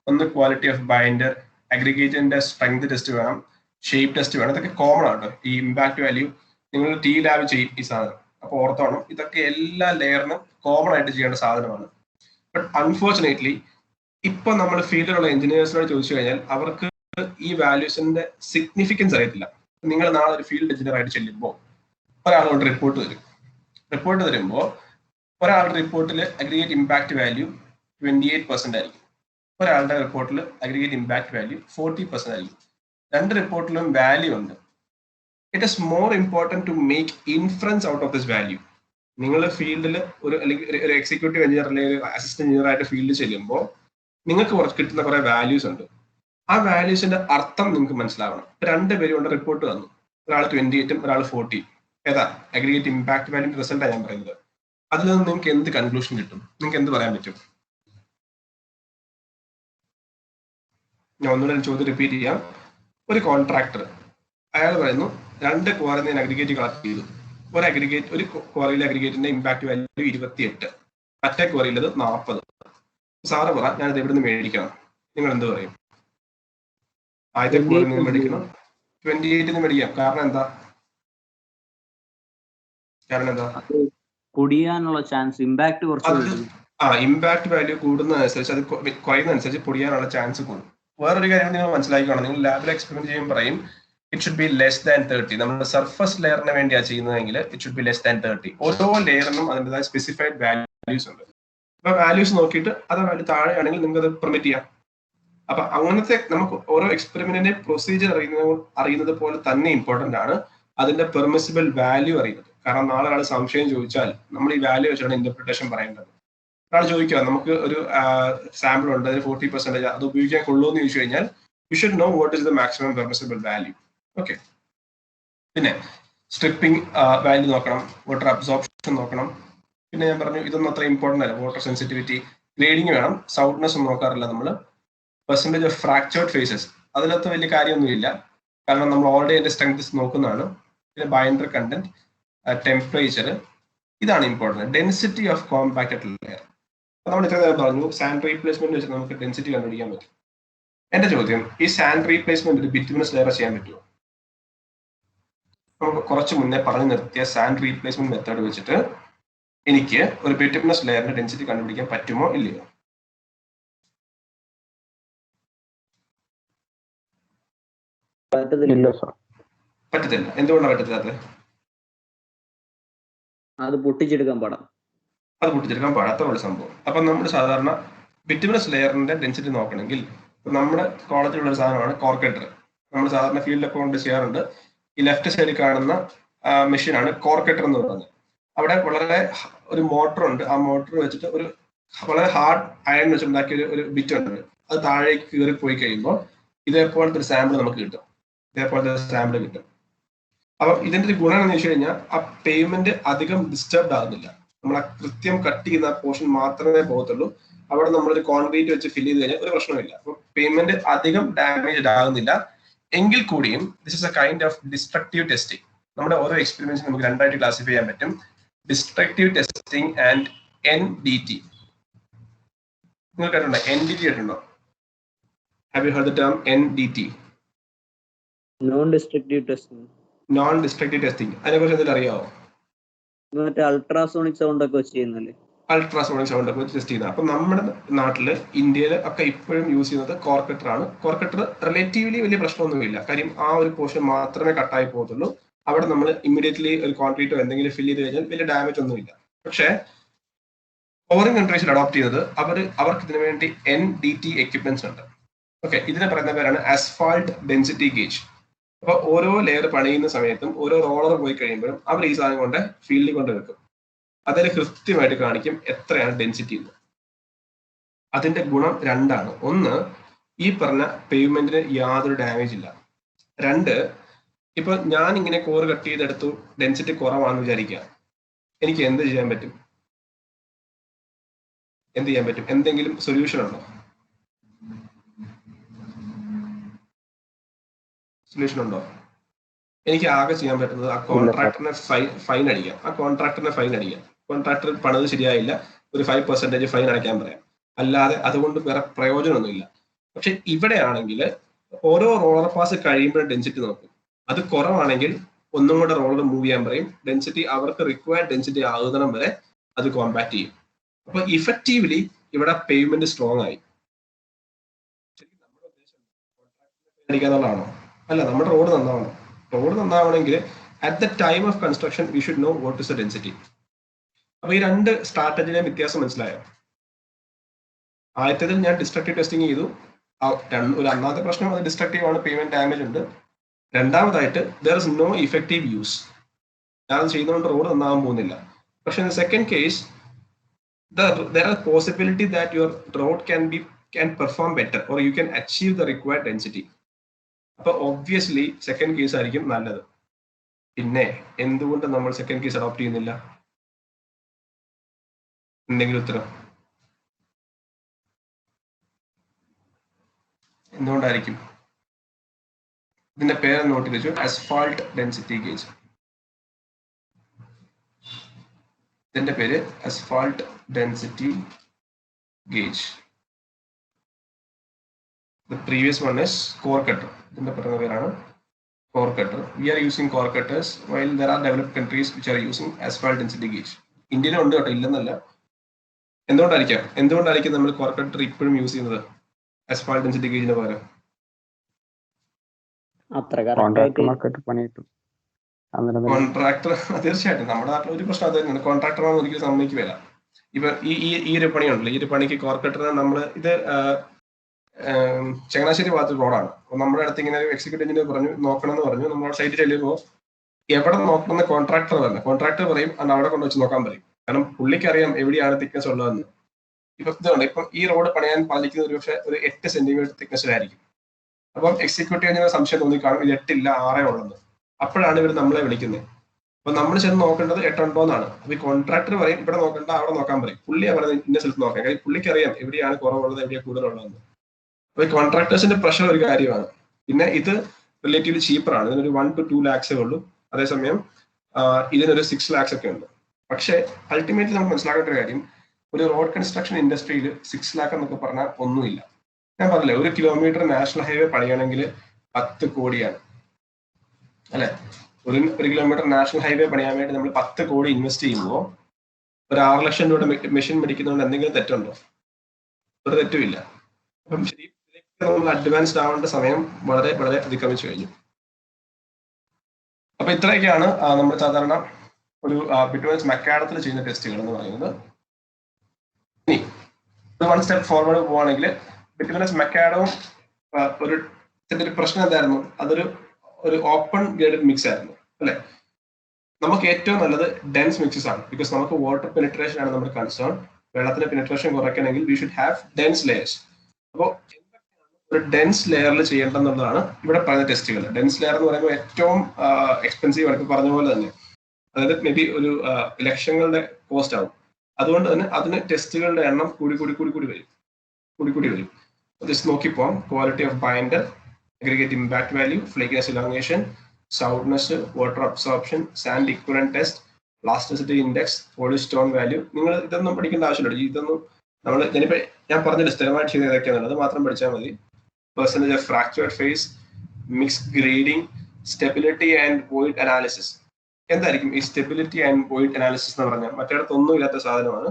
ഒന്ന് ക്വാളിറ്റി ഓഫ് ബൈൻഡർ, അഗ്രിഗേറ്റിന്റെ സ്ട്രെങ്ത് ടെസ്റ്റ് വേണം, ഷേപ്പ് ടെസ്റ്റ് വേണം. ഇതൊക്കെ കോമൺ ആണ്. ഈ ഇമ്പാക്ട് വാല്യൂ നിങ്ങൾ ടി ലാബ് ചെയ്യും ഈ സാധനം. അപ്പൊ ഓർത്തോണം, ഇതൊക്കെ എല്ലാ ലെയറിനും കോമൺ ആയിട്ട് ചെയ്യേണ്ട സാധനമാണ്. ബട്ട് അൺഫോർച്ചുനേറ്റ്ലി ഇപ്പൊ നമ്മൾ ഫീൽഡിലുള്ള എഞ്ചിനീയേഴ്സിനോട് ചോദിച്ചു കഴിഞ്ഞാൽ അവർക്ക് ഈ വാല്യൂസിന്റെ സിഗ്നിഫിക്കൻസ് അറിയത്തില്ല. നിങ്ങൾ നാളെ ഒരു ഫീൽഡ് എഞ്ചിനീയർ ആയിട്ട് ചെല്ലുമ്പോൾ ഒരാളോട് റിപ്പോർട്ട് തരും. റിപ്പോർട്ട് തരുമ്പോൾ ഒരാളുടെ റിപ്പോർട്ടിൽ അഗ്രിഗേറ്റ് ഇമ്പാക്ട് വാല്യൂ 28% ആയിരിക്കും, ഒരാളുടെ റിപ്പോർട്ടിൽ അഗ്രിഗേറ്റ് ഇമ്പാക്ട് വാല്യൂ 40% ആയിരിക്കും. രണ്ട് റിപ്പോർട്ടിലും വാല്യൂ ഉണ്ട്. It is more important to make inference out of this value. നിങ്ങൾ ഫീൽഡിൽ അല്ലെങ്കിൽ ഒരു എക്സിക്യൂട്ടീവ് എഞ്ചിനീയർ അല്ലെങ്കിൽ ഒരു അസിസ്റ്റന്റ് എഞ്ചിനീയർ ആയിട്ട് ഫീൽഡിൽ ചെല്ലുമ്പോൾ നിങ്ങൾക്ക് കിട്ടുന്ന കുറെ വാല്യൂസ് ഉണ്ട്. ആ വാല്യൂസിന്റെ അർത്ഥം നിങ്ങൾക്ക് മനസ്സിലാവണം. രണ്ടുപേരും കൊണ്ട് റിപ്പോർട്ട് തന്നു, ഒരാൾ 28 ഒരാൾ 40. ഏതാ അഗ്രിഗേറ്റ് ഇമ്പാക്ട് വാല്യൂന്റെ റിസൾട്ടാണ് ഞാൻ പറയുന്നത്. അതിൽ നിന്ന് നിങ്ങൾക്ക് എന്ത് കൺക്ലൂഷൻ കിട്ടും? നിങ്ങൾക്ക് എന്ത് പറയാൻ പറ്റും? ഞാൻ ഒന്നുകൂടെ ചോദ്യം റിപ്പീറ്റ് ചെയ്യാം. ഒരു കോൺട്രാക്ടർ അയാൾ പറയുന്നു 2 ക്വാറിൽ ഞാൻ അഗ്രിഗേറ്റ് കളക്ട് ചെയ്തു. ഒരു ക്വാറിയിലെ അഗ്രിഗേറ്റിന്റെ ഇമ്പാക്ട് വാല്യൂ 28, മറ്റേ ക്വാറിയിലത് 40. സാറ് പറ, ഞാനിത് എവിടെ നിന്ന് മേടിക്കണം? നിങ്ങൾ എന്ത് പറയും? ആദ്യത്തെ ക്വാറിൽ നിന്ന് മേടിക്കണം, 28 മേടിക്കാം. കാരണം എന്താ? പൊടിയാനുള്ള ചാൻസ്, ഇമ്പാക്ട് ഇമ്പാക്ട് വാല്യൂ കൂടുന്നതനുസരിച്ച്, അത് കുറയുന്നതനുസരിച്ച് പൊടിയാനുള്ള ചാൻസ് കൂടും. വേറൊരു കാര്യം നിങ്ങൾ മനസ്സിലാക്കണം, നിങ്ങൾ ലാബിൽ എക്സ്പെരിമെന്റ് ചെയ്യുമ്പോൾ പറയും it should be less than 30. നമ്മൾ സർഫസ് ലെയറിന് വേണ്ടിയാണ് ചെയ്യുന്നതെങ്കിൽ it should be less than 30. ഓരോ ലെയറിനും അതിൻ്റെതായ സ്പെസിഫൈഡ് വാല്യൂസ് ഉണ്ട്. അപ്പൊ വാല്യൂസ് നോക്കിയിട്ട് അത് വാല്യൂ താഴെയാണെങ്കിൽ നിങ്ങൾക്ക് അത് പെർമിറ്റ് ചെയ്യാം. അപ്പൊ അങ്ങനത്തെ നമുക്ക് ഓരോ എക്സ്പെരിമെന്റിന്റെ പ്രൊസീജിയർ അറിയുന്നത് പോലെ തന്നെ ഇമ്പോർട്ടന്റ് ആണ് അതിന്റെ പെർമിസിബിൾ വാല്യൂ അറിയുന്നത്. കാരണം നാളെ ഒരാൾ സംശയം ചോദിച്ചാൽ നമ്മൾ ഈ വാല്യൂ വെച്ചാണ് ഇന്റർപ്രിട്ടേഷൻ പറയേണ്ടത്. ഒരാൾ ചോദിക്കുക നമുക്ക് ഒരു സാമ്പിൾ ഉണ്ട്, അതിന് 40%, അത് ഉപയോഗിക്കാൻ കൊള്ളുമോ എന്ന് ചോദിച്ചു കഴിഞ്ഞാൽ you should know what is the maximum permissible value. Okay, പിന്നെ സ്ട്രിപ്പിംഗ് വാല്യൂ നോക്കണം, വാട്ടർ അബ്സോർപ്ഷൻ നോക്കണം. പിന്നെ ഞാൻ പറഞ്ഞു ഇതൊന്നും അത്ര ഇമ്പോർട്ടൻ്റ് അല്ല. വാട്ടർ സെൻസിറ്റിവിറ്റി, ഗ്രേഡിങ് വേണം. സൗണ്ട്നെസ് ഒന്നും നോക്കാറില്ല നമ്മൾ. പെർസെൻറ്റേജ് ഓഫ് ഫ്രാക്ചേർഡ് ഫേസസ്, അതിനകത്ത് വലിയ കാര്യമൊന്നുമില്ല, കാരണം നമ്മൾ ഓൾറെഡി അതിന്റെ സ്ട്രെങ്ത് നോക്കുന്നതാണ്. പിന്നെ ബൈൻഡർ കണ്ടന്റ്, ടെമ്പറേച്ചർ, ഇതാണ് important. Density of compacted layer, നമ്മൾ ഇത്ര നേരം പറഞ്ഞു സാൻഡ് റീപ്ലേസ്മെന്റ് വെച്ച് നമുക്ക് ഡെൻസിറ്റി കണ്ടുപിടിക്കാൻ പറ്റും. എന്റെ ചോദ്യം, ഈ സാൻഡ് റീപ്ലേസ്മെന്റ് ഒരു ബിറ്റുമിനസ് ലെയർ ചെയ്യാൻ പറ്റുമോ? നമുക്ക് കുറച്ച് മുന്നേ പറഞ്ഞു നിർത്തിയ സാൻഡ് റീപ്ലേസ്മെന്റ് മെത്തേഡ് വെച്ചിട്ട് എനിക്ക് ഒരു ബിറ്റുമിനസ് ലെയറിന്റെ ഡെൻസിറ്റി കണ്ടുപിടിക്കാൻ പറ്റുമോ ഇല്ലയോ? പറ്റത്തില്ല. എന്തുകൊണ്ടാണ് പറ്റത്തില്ലാത്തത്? അത് പൊട്ടിച്ചെടുക്കാൻ പാടാത്ത ഒരു സംഭവം. അപ്പൊ നമ്മൾ സാധാരണ ബിറ്റുമിനസ് ലെയറിന്റെ ഡെൻസിറ്റി നോക്കണമെങ്കിൽ നമ്മുടെ കോളേജിലുള്ള ഒരു സാധനമാണ് കോർക്കറ്റർ. നമ്മൾ സാധാരണ ഫീൽഡൊക്കെ കൊണ്ട് ചെയ്യാറുണ്ട്. ഈ ലെഫ്റ്റ് സൈഡിൽ കാണുന്ന മെഷീനാണ് കോർക്കറ്റർ എന്ന് പറയുന്നത്. അവിടെ വളരെ ഒരു മോട്ടർ ഉണ്ട്. ആ മോട്ടർ വെച്ചിട്ട് ഒരു വളരെ ഹാർഡ് അയൺ വെച്ചുണ്ടാക്കിയ ഒരു ബിറ്റ് ഉണ്ട്. അത് താഴേക്ക് കയറി പോയി കഴിയുമ്പോൾ ഇതേപോലത്തെ ഒരു സാമ്പിൾ നമുക്ക് കിട്ടും. അപ്പൊ ഇതിന്റെ ഒരു ഗുണം എന്ന് വെച്ച് കഴിഞ്ഞാൽ ആ പേയ്മെന്റ് അധികം ഡിസ്റ്റർബ്ഡ് ആകുന്നില്ല. നമ്മൾ ആ കൃത്യം കട്ട് ചെയ്യുന്ന പോർഷൻ മാത്രമേ പോകത്തുള്ളൂ. അവിടെ നമ്മളൊരു കോൺക്രീറ്റ് വെച്ച് ഫില്ല് ചെയ്ത് കഴിഞ്ഞാൽ ഒരു പ്രശ്നമില്ല. അപ്പൊ പേയ്മെന്റ് അധികം ഡാമേജ് ആകുന്നില്ല. എങ്കിൽ കൂടിയും this is A kind of destructive testing. നമ്മുടെ ഓരോ എക്സ്പെരിമെന്റ്സും നമുക്ക് രണ്ടായിട്ട് ക്ലാസിഫൈ ചെയ്യാൻ പറ്റും. Destructive testing and NDT. നിങ്ങൾ കേട്ടിട്ടുണ്ടോ? NDT കേട്ടിട്ടുണ്ടോ? Have you heard the term NDT? Non-destructive testing. അതിനെ കുറിച്ച് എന്തെങ്കിലും അറിയാമോ? മറ്റേ അൾട്രാസോണിക് സൗണ്ട് ഒക്കെ വെച്ച് ചെയ്യുന്നല്ലേ? അൾട്രാസോണിക് സൗണ്ട് ഒക്കെ ടെസ്റ്റ് ചെയ്യുന്നത്. അപ്പം നമ്മുടെ നാട്ടില് ഇന്ത്യയിൽ ഒക്കെ ഇപ്പോഴും യൂസ് ചെയ്യുന്നത് കോർക്കട്ടർ ആണ്. കോർക്കട്ടർ റിലേറ്റീവ്ലി വലിയ പ്രശ്നമൊന്നുമില്ല, കാര്യം ആ ഒരു പോർഷൻ മാത്രമേ കട്ടായി പോകത്തുള്ളൂ. അവിടെ നമ്മൾ ഇമ്മീഡിയറ്റ്ലി ഒരു കോൺക്രീറ്റോ എന്തെങ്കിലും ഫിൽ ചെയ്ത് കഴിഞ്ഞാൽ വലിയ ഡാമേജ് ഒന്നുമില്ല. പക്ഷേ ഫോറിൻ കൺട്രീസിൽ അഡോപ്റ്റ് ചെയ്തത് അവർക്ക് ഇതിനു വേണ്ടി NDT എക്യുപ്മെന്റ്സ് ഉണ്ട്. ഓക്കെ, ഇതിനെ പറയുന്ന പേരാണ് അസ്ഫാൾട്ട് ഡെൻസിറ്റി ഗേജ്. അപ്പൊ ഓരോ ലെയർ പണിയുന്ന സമയത്തും ഓരോ റോളർ പോയി കഴിയുമ്പോഴും അവർ ഈ സാധനം കൊണ്ട് ഫീൽഡിൽ കൊണ്ട് വെക്കും. അതിൽ കൃത്യമായിട്ട് കാണിക്കും എത്രയാണ് ഡെൻസിറ്റി എന്ന്. അതിന്റെ ഗുണം രണ്ടാണ്. ഒന്ന്, ഈ പറഞ്ഞ പേയ്മെന്റിന് യാതൊരു ഡാമേജ് ഇല്ല. രണ്ട്, ഇപ്പൊ ഞാൻ ഇങ്ങനെ കോർ കട്ട് ചെയ്തെടുത്തു, ഡെൻസിറ്റി കുറവാണെന്ന് വിചാരിക്കുക, എനിക്ക് എന്ത് ചെയ്യാൻ പറ്റും? എന്തെങ്കിലും സൊല്യൂഷൻ ഉണ്ടോ? എനിക്ക് ആകെ ചെയ്യാൻ പറ്റുന്നത് ആ കോൺട്രാക്ടറിനെ ഫൈൻ അടിക്കാം. കോൺട്രാക്ടർ പണിത് ശരിയായില്ല, ഒരു 5% ഫൈൻ അടയ്ക്കാൻ പറയാം. അല്ലാതെ അതുകൊണ്ട് വേറെ പ്രയോജനമൊന്നുമില്ല. പക്ഷെ ഇവിടെ ആണെങ്കിൽ ഓരോ റോളർ പാസ് കഴിയുമ്പോഴും ഡെൻസിറ്റി നോക്കും. അത് കുറവാണെങ്കിൽ ഒന്നും കൂടെ റോളർ മൂവ് ചെയ്യാൻ പറയും. ഡെൻസിറ്റി അവർക്ക് റിക്വയർഡ് ഡെൻസിറ്റി ആകുന്നിടം വരെ അത് കോമ്പാക്ട് ചെയ്യും. അപ്പൊ ഇഫക്റ്റീവ്ലി ഇവിടെ പേയ്മെന്റ് സ്ട്രോങ് ആയി. നമ്മുടെ ഉദ്ദേശം അടിക്കാന്നുള്ളതാണോ? അല്ല, നമ്മുടെ റോഡ് നന്നാവണം. റോഡ് നന്നാവണമെങ്കിൽ at the time of construction we should know what is the density. അപ്പൊ ഈ രണ്ട് സ്ട്രാറ്റജിയിലെ വ്യത്യാസം മനസ്സിലായോ? ആദ്യത്തേതിൽ ഞാൻ ഡിസ്ട്രക്റ്റീവ് ടെസ്റ്റിംഗ് ചെയ്തു. ഒരു ഒന്നാമത്തെ പ്രശ്നം അത് ഡിസ്ട്രക്റ്റീവ് ആണ്, പേയ്മെന്റ് ഡാമേജ് ഉണ്ട്. രണ്ടാമതായിട്ട് there is no effective use. ഞാൻ ചെയ്യുന്നതുകൊണ്ട് റോഡ് നന്നാവാൻ പോകുന്നില്ല. പക്ഷെ in second case there are possibility that your road can perform better or you can achieve the required density. അപ്പൊ ഒബ്വിയസ്ലി സെക്കൻഡ് കേസ് ആയിരിക്കും നല്ലത്. പിന്നെ എന്തുകൊണ്ട് നമ്മൾ സെക്കൻഡ് കേസ് അഡോപ്റ്റ് ചെയ്യുന്നില്ല? എന്തെങ്കിലും ഉത്തരം? എന്തുകൊണ്ടായിരിക്കും? ഇതിന്റെ പേര് നോട്ട് വെച്ചു, അസ്ഫാൾട്ട് ഡെൻസിറ്റി ഗേജ്. ഇതിന്റെ പേര് asphalt density gauge. The previous one is core cutter. ഇതിന്റെ പറയുന്ന പേരാണ് core cutter. We are using core cutters while there are developed countries which are using asphalt density gauge. ഇന്ത്യയിലും ഉണ്ട് കേട്ടോ, ഇല്ലെന്നല്ല. എന്തുകൊണ്ടായിരിക്കും നമ്മൾ core cutter ഇപ്പോഴും യൂസ് ചെയ്യുന്നത് asphalt density gauge പകരം? കോൺട്രാക്ടർ തീർച്ചയായിട്ടും നമ്മുടെ നാട്ടിൽ ഒരു പ്രശ്നം അത് തന്നെയാണ്. കോൺട്രാക്ടറാണെന്ന് ഒരിക്കലും സമ്മതിക്കുകയില്ല. ഇപ്പൊ ഈ ഒരു പണിയുണ്ടല്ലോ, ഈ ഒരു പണിക്ക് കോർക്കട്ടറിനെ നമ്മൾ ഇത് ചങ്ങനാശ്ശേരി ഭാഗത്ത് റോഡാണ്. അപ്പൊ നമ്മുടെ അടുത്ത് ഇങ്ങനെ ഒരു എക്സിക്യൂട്ടീവ് എഞ്ചിനീയർ പറഞ്ഞു നോക്കണം എന്ന് പറഞ്ഞു. നമ്മുടെ സൈറ്റിൽ ചെല്ലുമ്പോൾ എവിടെ നോക്കണമെന്ന് കോൺട്രാക്ടർ പറഞ്ഞു. കോൺട്രാക്ടർ പറയും അന്ന് അവിടെ കൊണ്ടുവച്ച് നോക്കാൻ പറയും. കാരണം പുള്ളിക്ക് അറിയാം എവിടെയാണ് തിക്നെസ് ഉള്ളതെന്ന്. ഇപ്പൊ ഇതുകൊണ്ട് ഇപ്പം ഈ റോഡ് പണിയാൻ പാലിക്കുന്ന ഒരു പക്ഷേ ഒരു 8 സെന്റിമീറ്റർ തിക്നെസ്സിലായിരിക്കും. അപ്പം എക്സിക്യൂട്ടീവ് എഞ്ചിനീയർ സംശയം തോന്നിക്കാണും ഇത് 8 ഇല്ല 6 ഉള്ളത്. അപ്പോഴാണ് ഇവർ നമ്മളെ വിളിക്കുന്നത്. അപ്പൊ നമ്മൾ ചെന്ന് നോക്കേണ്ടത് 8 ഉണ്ടോ എന്നാണ്. അപ്പൊ ഈ കോൺട്രാക്ടർ പറയും ഇവിടെ നോക്കണ്ട അവിടെ നോക്കാൻ പറയും. പുള്ളിയാ പറയുന്നത് ഇന്ന സ്ഥലത്ത് നോക്കാൻ. കാര്യം പുള്ളിക്ക് അറിയാം എവിടെയാണ് കുറവുള്ളത് എവിടെയാണ് കൂടുതലുള്ളതെന്ന്. അപ്പൊ ഈ കോൺട്രാക്ടേഴ്സിന്റെ പ്രഷർ ഒരു കാര്യമാണ്. പിന്നെ ഇത് റിലേറ്റീവ്ലി ചീപ്പറാണ്. ഇതിനൊരു 1 to 2 lakhs ഉള്ളൂ. അതേസമയം ഇതിനൊരു 6 lakhs ഒക്കെ ഉണ്ട്. പക്ഷെ അൾട്ടിമേറ്റ്ലി നമുക്ക് മനസ്സിലാക്കേണ്ട ഒരു കാര്യം, ഒരു റോഡ് കൺസ്ട്രക്ഷൻ ഇൻഡസ്ട്രിയിൽ 6 lakh എന്നൊക്കെ പറഞ്ഞാൽ ഒന്നുമില്ല. ഞാൻ പറഞ്ഞില്ലേ, 1 kilometer നാഷണൽ ഹൈവേ പണിയണമെങ്കിൽ 10 കോടിയാണ് അല്ലെ. ഒരു കിലോമീറ്റർ നാഷണൽ ഹൈവേ പണിയാൻ വേണ്ടി നമ്മൾ 10 കോടി ഇൻവെസ്റ്റ് ചെയ്യുമ്പോൾ ഒരു 6 ലക്ഷം രൂപയുടെ മെഷീൻ മേടിക്കുന്നതുകൊണ്ട് എന്തെങ്കിലും തെറ്റുണ്ടോ? ഒരു തെറ്റുമില്ല. അപ്പം ശരി, നമ്മൾ അഡ്വാൻസ്ഡ് ആവേണ്ട സമയം വളരെ വളരെ അതിക്രമിച്ചു കഴിഞ്ഞു. അപ്പൊ ഇത്രയൊക്കെയാണ് നമ്മൾ സാധാരണ ഒരു ബിറ്റ്വൈൻസ് മക്കാഡത്തിൽ ചെയ്യുന്ന ടെസ്റ്റുകൾ എന്ന് പറയുന്നത്. ഇനി 1 സ്റ്റെപ്പ് ഫോർവേഡ് പോവാണെങ്കിൽ ബിറ്റ്വൈൻസ് മക്കാഡവും ഒരു പ്രശ്നം എന്തായിരുന്നു, അതൊരു ഓപ്പൺ ഗ്രേഡഡ് മിക്സ് ആയിരുന്നു അല്ലെ. നമുക്ക് ഏറ്റവും നല്ലത് ഡെൻസ് മിക്സസ് ആണ്. ബിക്കോസ് നമുക്ക് വാട്ടർ പെനിട്രേഷൻ ആണ് നമ്മുടെ കൺസേൺ. വെള്ളത്തിന്റെ പെനിട്രേഷൻ കുറയ്ക്കണമെങ്കിൽ we should have dense layers. അപ്പോൾ ഒരു ഡെൻസ് ലെയറിൽ ചെയ്യേണ്ടെന്നുള്ളതാണ് ഇവിടെ പറയുന്ന ടെസ്റ്റുകൾ. ഡെൻസ് ലെയർ എന്ന് പറയുമ്പോൾ ഏറ്റവും എക്സ്പെൻസീവ് ആണ്. ഇപ്പൊ പറഞ്ഞ പോലെ തന്നെ, അതായത് മേ ബി ഒരു ലക്ഷങ്ങളുടെ കോസ്റ്റ് ആവും. അതുകൊണ്ട് തന്നെ അതിന് ടെസ്റ്റുകളുടെ എണ്ണം കൂടി വരും. ജസ്റ്റ് നോക്കിപ്പോവാം. Quality of binder, aggregate impact value, flakiness elongation, soundness, water absorption, sand equivalent test, plasticity index, polish stone value. നിങ്ങൾ ഇതൊന്നും പഠിക്കേണ്ട ആവശ്യമില്ല. ഇതൊന്നും ഞാൻ പറഞ്ഞിട്ട് സ്ഥിരമായിട്ട് ചെയ്ത് ഏതൊക്കെയാണ് അത് മാത്രം പഠിച്ചാൽ മതി. Percentage of fractured face, mix grading, stability and void analysis. എന്തായിരിക്കും ഈ സ്റ്റെബിലിറ്റി ആൻഡ് വോയിഡ് അനാലിസിസ് എന്ന് പറഞ്ഞാൽ? മറ്റേടത്തൊന്നും ഇല്ലാത്ത സാധനമാണ്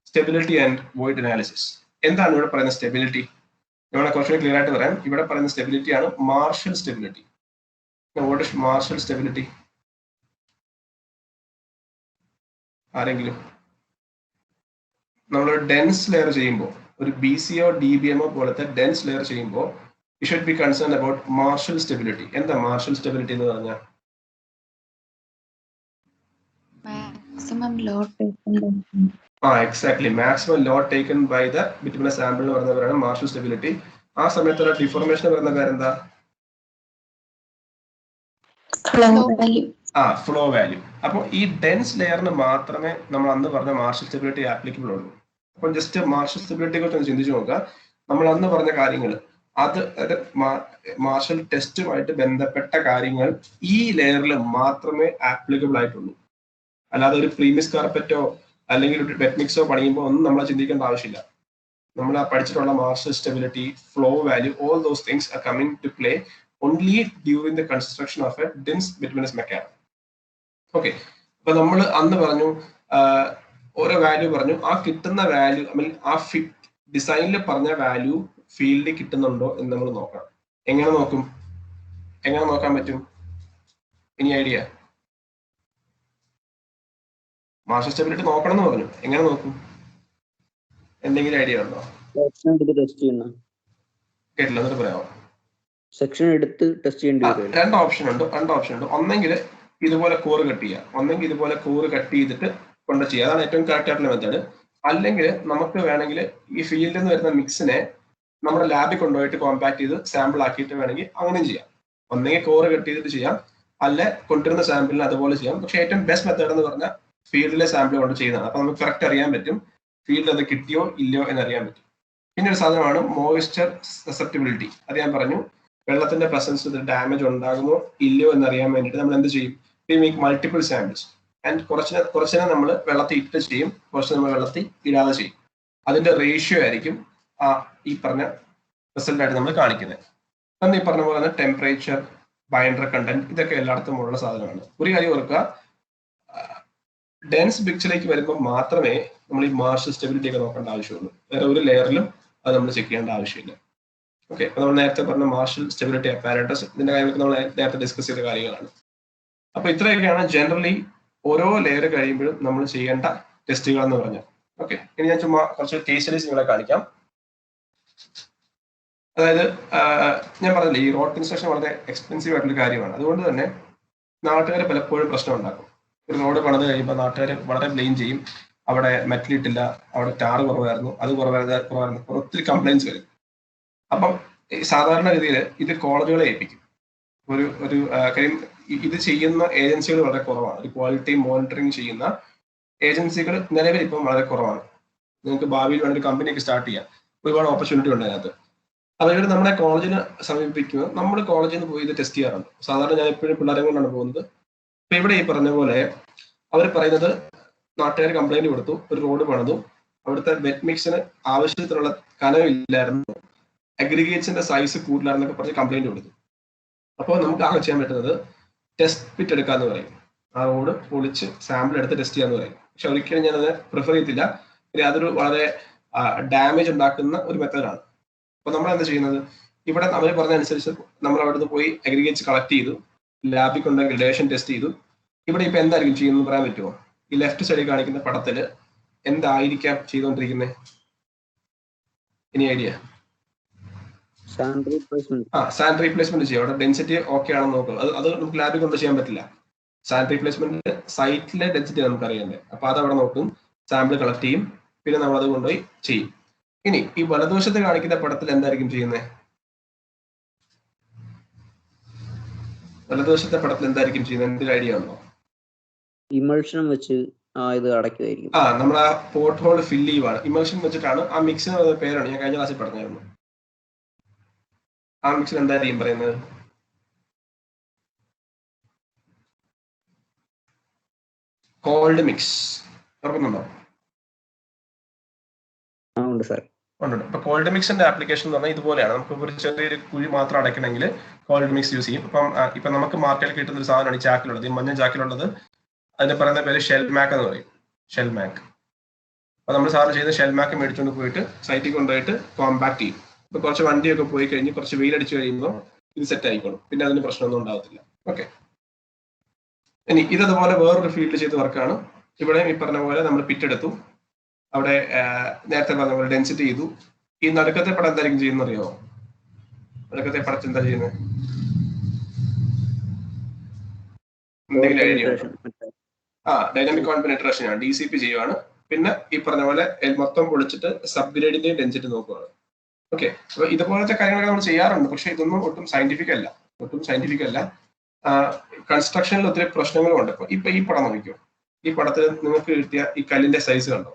സ്റ്റെബിലിറ്റി ആൻഡ് വോയിഡ് അനാലിസിസ്. എന്താണ് ഇവിടെ പറയുന്ന സ്റ്റെബിലിറ്റി? ഇവിടെ കുറച്ചുകൂടി ക്ലിയർ ആയിട്ട് പറയാം. ഇവിടെ പറയുന്ന സ്റ്റെബിലിറ്റി ആണ് Marshall stability. What is Marshall stability? ആരെങ്കിലും? നമ്മൾ ഡെൻസ് ലെയർ ചെയ്യുമ്പോൾ, ഒരു BCO DBMO പോലത്തെ ഡെൻസ് ലെയർ ചെയ്യുമ്പോൾ you should be concern about Marshall stability. എന്താ മാർഷൽ സ്റ്റെബിലിറ്റി എന്ന് പറഞ്ഞാൽ? maximum load taken. Exactly, maximum load taken by the between sample എന്ന് പറയുന്നവരാണ് മാർഷൽ സ്റ്റെബിലിറ്റി. ആ സമയത്തുള്ള ഡിഫോർമേഷൻ വരുന്ന പേരെന്താ? Flow value. അപ്പോൾ ഈ ഡെൻസ് ലെയറിന് മാത്രമേ നമ്മൾ അന്ന് പറഞ്ഞ മാർഷൽ സ്റ്റെബിലിറ്റി ആപ്ലിക്കബിൾ ഉള്ളൂ. അപ്പം ജസ്റ്റ് മാർഷൽ സ്റ്റെബിലിറ്റിയെ കുറിച്ച് ഒന്ന് ചിന്തിച്ചു നോക്കുക. നമ്മൾ അന്ന് പറഞ്ഞ കാര്യങ്ങൾ, അത് മാർഷൽ ടെസ്റ്റുമായിട്ട് ബന്ധപ്പെട്ട കാര്യങ്ങൾ ഈ ലെയറിൽ മാത്രമേ ആപ്ലിക്കബിൾ ആയിട്ടുള്ളൂ. അല്ലാതെ ഒരു പ്രീമിയസ് കാർപ്പറ്റോ അല്ലെങ്കിൽ ഒരു വെറ്റ് മിക്സോ പണിയുമ്പോൾ ഒന്നും നമ്മൾ ചിന്തിക്കേണ്ട ആവശ്യമില്ല. നമ്മൾ ആ പഠിച്ചിട്ടുള്ള Marshall stability, flow value, all those things are coming to play only during the construction of a dense bituminous mechanism. Okay, അപ്പൊ നമ്മൾ അന്ന് പറഞ്ഞു ഓരോ വാല്യൂ പറഞ്ഞു. ആ കിട്ടുന്ന വാല്യൂ ആ ഡിസൈനിൽ പറഞ്ഞ വാല്യൂ ഫീൽഡിൽ കിട്ടുന്നുണ്ടോ എന്ന് നമ്മൾ നോക്കണം. എങ്ങനെ നോക്കും? എങ്ങനെ നോക്കാൻ പറ്റും? ഇനി ഐഡിയ? മാർഷൽ സ്റ്റെബിലിറ്റി നോക്കണം എന്ന് പറഞ്ഞു. എങ്ങനെ നോക്കും? എന്തെങ്കിലും ഐഡിയ ഉണ്ടോ? കേട്ടില്ല, എന്നിട്ട് പറയാമോ? സെക്ഷൻ എടുത്ത് ടെസ്റ്റ് ചെയ്യേണ്ടി വരും. രണ്ട് ഓപ്ഷൻ ഉണ്ട്. ഒന്നെങ്കിൽ ഇതുപോലെ കോറ് കട്ട് ചെയ്യുക, ഒന്നെങ്കിൽ ഇതുപോലെ കോറ് കട്ട് ചെയ്തിട്ട് കൊണ്ട് ചെയ്യുക. അതാണ് ഏറ്റവും കറക്റ്റ് ആയിട്ടുള്ള മെത്തേഡ്. അല്ലെങ്കിൽ നമുക്ക് വേണമെങ്കിൽ ഈ ഫീൽഡിൽ നിന്ന് വരുന്ന മിക്സിനെ നമ്മുടെ ലാബിൽ കൊണ്ടുപോയിട്ട് കോമ്പാക്ട് ചെയ്ത് സാമ്പിൾ ആക്കിയിട്ട് വേണമെങ്കിൽ അങ്ങനെയും ചെയ്യാം. ഒന്നെങ്കിൽ കോറ് കട്ട് ചെയ്തിട്ട് ചെയ്യാം, അല്ല കൊണ്ടുവരുന്ന സാമ്പിളിന് അതുപോലെ ചെയ്യാം. പക്ഷെ ഏറ്റവും ബെസ്റ്റ് മെത്തേഡ് എന്ന് പറഞ്ഞാൽ ഫീൽഡിലെ സാമ്പിൾ കൊണ്ട് ചെയ്യുന്നതാണ്. അപ്പൊ നമുക്ക് കറക്റ്റ് അറിയാൻ പറ്റും ഫീൽഡിൽ അത് കിട്ടിയോ ഇല്ലയോ എന്നറിയാൻ പറ്റും. പിന്നെ ഒരു സാധനമാണ് മോയ്സ്ചർ സസെപ്റ്റിബിലിറ്റി. അത് ഞാൻ പറഞ്ഞു, വെള്ളത്തിന്റെ പ്രസൻസ് ഡാമേജ് ഉണ്ടാകുമോ ഇല്ലയോ എന്നറിയാൻ വേണ്ടിയിട്ട് നമ്മൾ എന്ത് ചെയ്യും? We make multiple samples and കുറച്ചിനെ നമ്മൾ വെള്ളത്തിൽ ഇട്ട് ചെയ്യും, കുറച്ച് നമ്മൾ വെള്ളത്തിൽ ഇടാതെ ചെയ്യും. അതിന്റെ റേഷ്യോ ആയിരിക്കും ഈ പറഞ്ഞ റിസൾട്ട് ആയിട്ട് നമ്മൾ കാണിക്കുന്നത്. അന്ന് ഈ പറഞ്ഞ പോലെ തന്നെ ടെമ്പറേച്ചർ, ബൈൻഡർ കണ്ടന്റ്, ഇതൊക്കെ എല്ലായിടത്തും ഉള്ള സാധനമാണ്. ഒരു കാര്യം ഓർക്കുക, ഡെൻസ് പിക്ചറിലേക്ക് വരുമ്പോൾ മാത്രമേ നമ്മൾ ഈ മാർഷൽ സ്റ്റെബിലിറ്റി ഒക്കെ നോക്കേണ്ട ആവശ്യമുള്ളൂ. വേറെ ഒരു ലെയറിലും അത് നമ്മൾ ചെക്ക് ചെയ്യേണ്ട ആവശ്യമില്ല. ഓക്കെ, അപ്പൊ നമ്മൾ നേരത്തെ പറഞ്ഞ മാർഷൽ സ്റ്റെബിലിറ്റി അപ്പാരറ്റസ്, ഇതിന്റെ കാര്യങ്ങളൊക്കെ നമ്മൾ നേരത്തെ ഡിസ്കസ് ചെയ്ത കാര്യങ്ങളാണ്. അപ്പൊ ഇത്രയൊക്കെയാണ് ജനറലി ഓരോ ലെയർ കഴിയുമ്പോഴും നമ്മൾ ചെയ്യേണ്ട ടെസ്റ്റുകൾ എന്ന് പറഞ്ഞാൽ. ഓക്കെ, ഇനി ഞാൻ ചുമ്മാ കുറച്ച് കേസ് സ്റ്റഡീസ് നിങ്ങളെ കാണിക്കാം. അതായത് ഞാൻ പറഞ്ഞില്ലേ, ഈ റോഡ് കൺസ്ട്രക്ഷൻ വളരെ എക്സ്പെൻസീവ് ആയിട്ടുള്ള കാര്യമാണ്. അതുകൊണ്ട് തന്നെ നാട്ടുകാർ പലപ്പോഴും പ്രശ്നം ഉണ്ടാക്കും. ഒരു റോഡ് പണിത് കഴിയുമ്പോൾ നാട്ടുകാർ വളരെ ബ്ലെയിം ചെയ്യും. അവിടെ മെറ്റൽ ഇട്ടില്ല, അവിടെ ടാർ കുറവായിരുന്നു, അത് കുറവായിരുന്നു, ഒത്തിരി കംപ്ലൈൻസ് വരും. അപ്പം സാധാരണ രീതിയിൽ ഇത് കോളേജുകളെ ഏൽപ്പിക്കും. ഒരു കാര്യം, ഇത് ചെയ്യുന്ന ഏജൻസികൾ വളരെ കുറവാണ്. ഒരു ക്വാളിറ്റി മോണിറ്ററിങ് ചെയ്യുന്ന ഏജൻസികൾ നിലവിൽ ഇപ്പം വളരെ കുറവാണ്. നിങ്ങൾക്ക് ഭാവിയിൽ വേണ്ട ഒരു കമ്പനിയൊക്കെ സ്റ്റാർട്ട് ചെയ്യാം, ഒരുപാട് ഓപ്പർച്യൂണിറ്റി ഉണ്ട് അതിനകത്ത്. അതുകൊണ്ട് നമ്മുടെ കോളേജിനെ സമീപിക്കുന്നത്, നമ്മൾ കോളേജിൽ നിന്ന് പോയി ഇത് ടെസ്റ്റ് ചെയ്യാറുണ്ട്. സാധാരണ ഞാൻ എപ്പോഴും പിള്ളേരെ കൊണ്ടാണ് പോകുന്നത്. ഇപ്പൊ ഇവിടെ ഈ പറഞ്ഞ പോലെ അവർ പറയുന്നത്, നാട്ടുകാർ കംപ്ലൈന്റ് കൊടുത്തു, ഒരു റോഡ് പണിതു, അവിടുത്തെ വെറ്റ് മിക്സിന് ആവശ്യത്തിനുള്ള കനമില്ലായിരുന്നു, അഗ്രിഗേറ്റ്സിന്റെ സൈസ് കൂടുതലാണെന്നൊക്കെ പറഞ്ഞ് കംപ്ലൈന്റ് കൊടുത്തു. അപ്പോൾ നമുക്ക് ആകെ ചെയ്യാൻ പറ്റുന്നത് ടെസ്റ്റ് പിറ്റ് എടുക്കാന്ന് പറയും. ആ റോഡ് പൊളിച്ച് സാമ്പിൾ എടുത്ത് ടെസ്റ്റ് ചെയ്യാന്ന് പറയും. പക്ഷെ ഒരിക്കലും ഞാനത് പ്രിഫർ ചെയ്തില്ല. അതൊരു വളരെ ഡാമേജ് ഉണ്ടാക്കുന്ന ഒരു മെത്തേഡാണ്. അപ്പൊ നമ്മൾ എന്താ ചെയ്യുന്നത്, ഇവിടെ അവർ പറഞ്ഞ അനുസരിച്ച് നമ്മൾ അവിടുന്ന് പോയി അഗ്രിഗേറ്റ്സ് കളക്ട് ചെയ്തു, ലാബിൽ കൊണ്ട് ഗ്രഡേഷൻ ടെസ്റ്റ് ചെയ്തു. ഇവിടെ ഇപ്പൊ എന്തായിരിക്കും ചെയ്യുന്നത് പറയാൻ പറ്റുമോ? ഈ ലെഫ്റ്റ് സൈഡിൽ കാണിക്കുന്ന പടത്തില് എന്തായിരിക്കാം ചെയ്തുകൊണ്ടിരിക്കുന്നത്? ഇനി ഐഡിയ? സാൻഡ് റീപ്ലേസ്മെന്റ് ചെയ്യും. അവിടെ ഡെൻസിറ്റി ഓക്കെ ആണെന്ന് നോക്കുക. അത് നമുക്ക് ലാബിൽ കൊണ്ട് ചെയ്യാൻ പറ്റില്ല. സാൻഡ് റീപ്ലേസ്മെന്റ് സൈറ്റിലെ ഡെൻസിറ്റി നമുക്ക് അറിയണ്ടേ. അപ്പൊ അത് അവിടെ നോക്കും, സാമ്പിൾ കളക്ട് ചെയ്യും, പിന്നെ നമ്മൾ അത് കൊണ്ടുപോയി ചെയ്യും. ഇനി ഈ വലതുവശത്ത് കാണിക്കുന്ന പടത്തിൽ എന്തായിരിക്കും ചെയ്യുന്നത്? വലതുവശത്തെ പടത്തിൽ എന്തായിരിക്കും ചെയ്യുന്നത്? എന്തൊരു ഐഡിയ ഉണ്ടോ? ഇമൾഷൻ വെച്ച് ഇത് അടയ്ക്കുമായിരിക്കും. നമ്മൾ ആ പോർട്ട് ഹോൾ ഫില്ല് ചെയ്യുവാണ്. ഇമൾഷൻ വെച്ചിട്ടാണ്. ആ മിക്സിന് പേരാണ്, ഞാൻ കഴിഞ്ഞ ക്ലാസ്സിൽ പറഞ്ഞായിരുന്നു. ആ മിക്സിന് എന്തായിരിക്കും പറയുന്നത്? Cold mix. ഓർക്കുന്നുണ്ടോ? ഉണ്ട് സാർ. ഉണ്ട്. ഇപ്പൊ കോൾഡ് മിക്സിന്റെ ആപ്ലിക്കേഷൻ എന്ന് പറഞ്ഞാൽ ഇതുപോലെയാണ്. നമുക്ക് ഒരു ചെറിയൊരു കുഴി മാത്രം അടയ്ക്കണമെങ്കിൽ കോൾഡ് മിക്സ് യൂസ് ചെയ്യും. ഇപ്പൊ നമുക്ക് മാർക്കറ്റിൽ കിട്ടുന്ന ഒരു സാധനമാണ് ഈ ചാക്കിലുള്ളത്. ഈ മഞ്ഞ ചാക്കിലുള്ളത് അതിന്റെ പറയുന്ന പേര് ഷെൽ മാക്ക് എന്ന് പറയും. ഷെൽ മാക്ക്. അപ്പൊ നമ്മൾ സാറിന് ചെയ്യുന്ന ഷെൽ മാക്ക് മേടിച്ചുകൊണ്ട് പോയിട്ട് സൈറ്റിൽ കൊണ്ടുപോയിട്ട് കോമ്പാക്ട് ചെയ്യും. ഇപ്പൊ കുറച്ച് വണ്ടിയൊക്കെ പോയി കഴിഞ്ഞ് കുറച്ച് വെയിലടിച്ചു കഴിയുമ്പോൾ ഇത് സെറ്റ് ആയിക്കോളും. പിന്നെ അതിന് പ്രശ്നമൊന്നും ഉണ്ടാകത്തില്ല. ഓക്കെ. ഇനി ഇതതുപോലെ വേറൊരു ഫീൽഡിൽ ചെയ്ത വർക്കാണ്. ഇവിടെ ഈ പറഞ്ഞ പോലെ നമ്മൾ പിറ്റ് എടുത്തു, അവിടെ നേരത്തെ പറഞ്ഞ പോലെ ഡെൻസിറ്റി ചെയ്തു. ഈ നടുക്കത്തെ പടം എന്തായിരിക്കും ചെയ്യുന്നത് അറിയാമോ? നടുക്കത്തെ പടത്തിൽ എന്താ ചെയ്യുന്നത്? എന്തെങ്കിലും ഐഡിയ ഉണ്ടോ? ഡൈനാമിക് കോൺ പെനിട്രേഷൻ ആണ്, DCP ചെയ്യുവാണ്. പിന്നെ ഈ പറഞ്ഞ പോലെ മൊത്തം പൊളിച്ചിട്ട് സബ് ഗ്രേഡിന്റെയും ഡെൻസിറ്റി നോക്കുകയാണ്. ഓക്കെ. അപ്പൊ ഇതുപോലത്തെ കാര്യങ്ങളൊക്കെ നമ്മൾ ചെയ്യാറുണ്ട്, പക്ഷെ ഇതൊന്നും ഒട്ടും സയന്റിഫിക് അല്ല. കൺസ്ട്രക്ഷനിൽ ഒത്തിരി പ്രശ്നങ്ങളുണ്ട്. ഇപ്പൊ ഈ പടം നോക്കിക്കോ. ഈ പടത്തിൽ നിങ്ങൾക്ക് കിട്ടിയ ഈ കല്ലിന്റെ സൈസ് കണ്ടോ?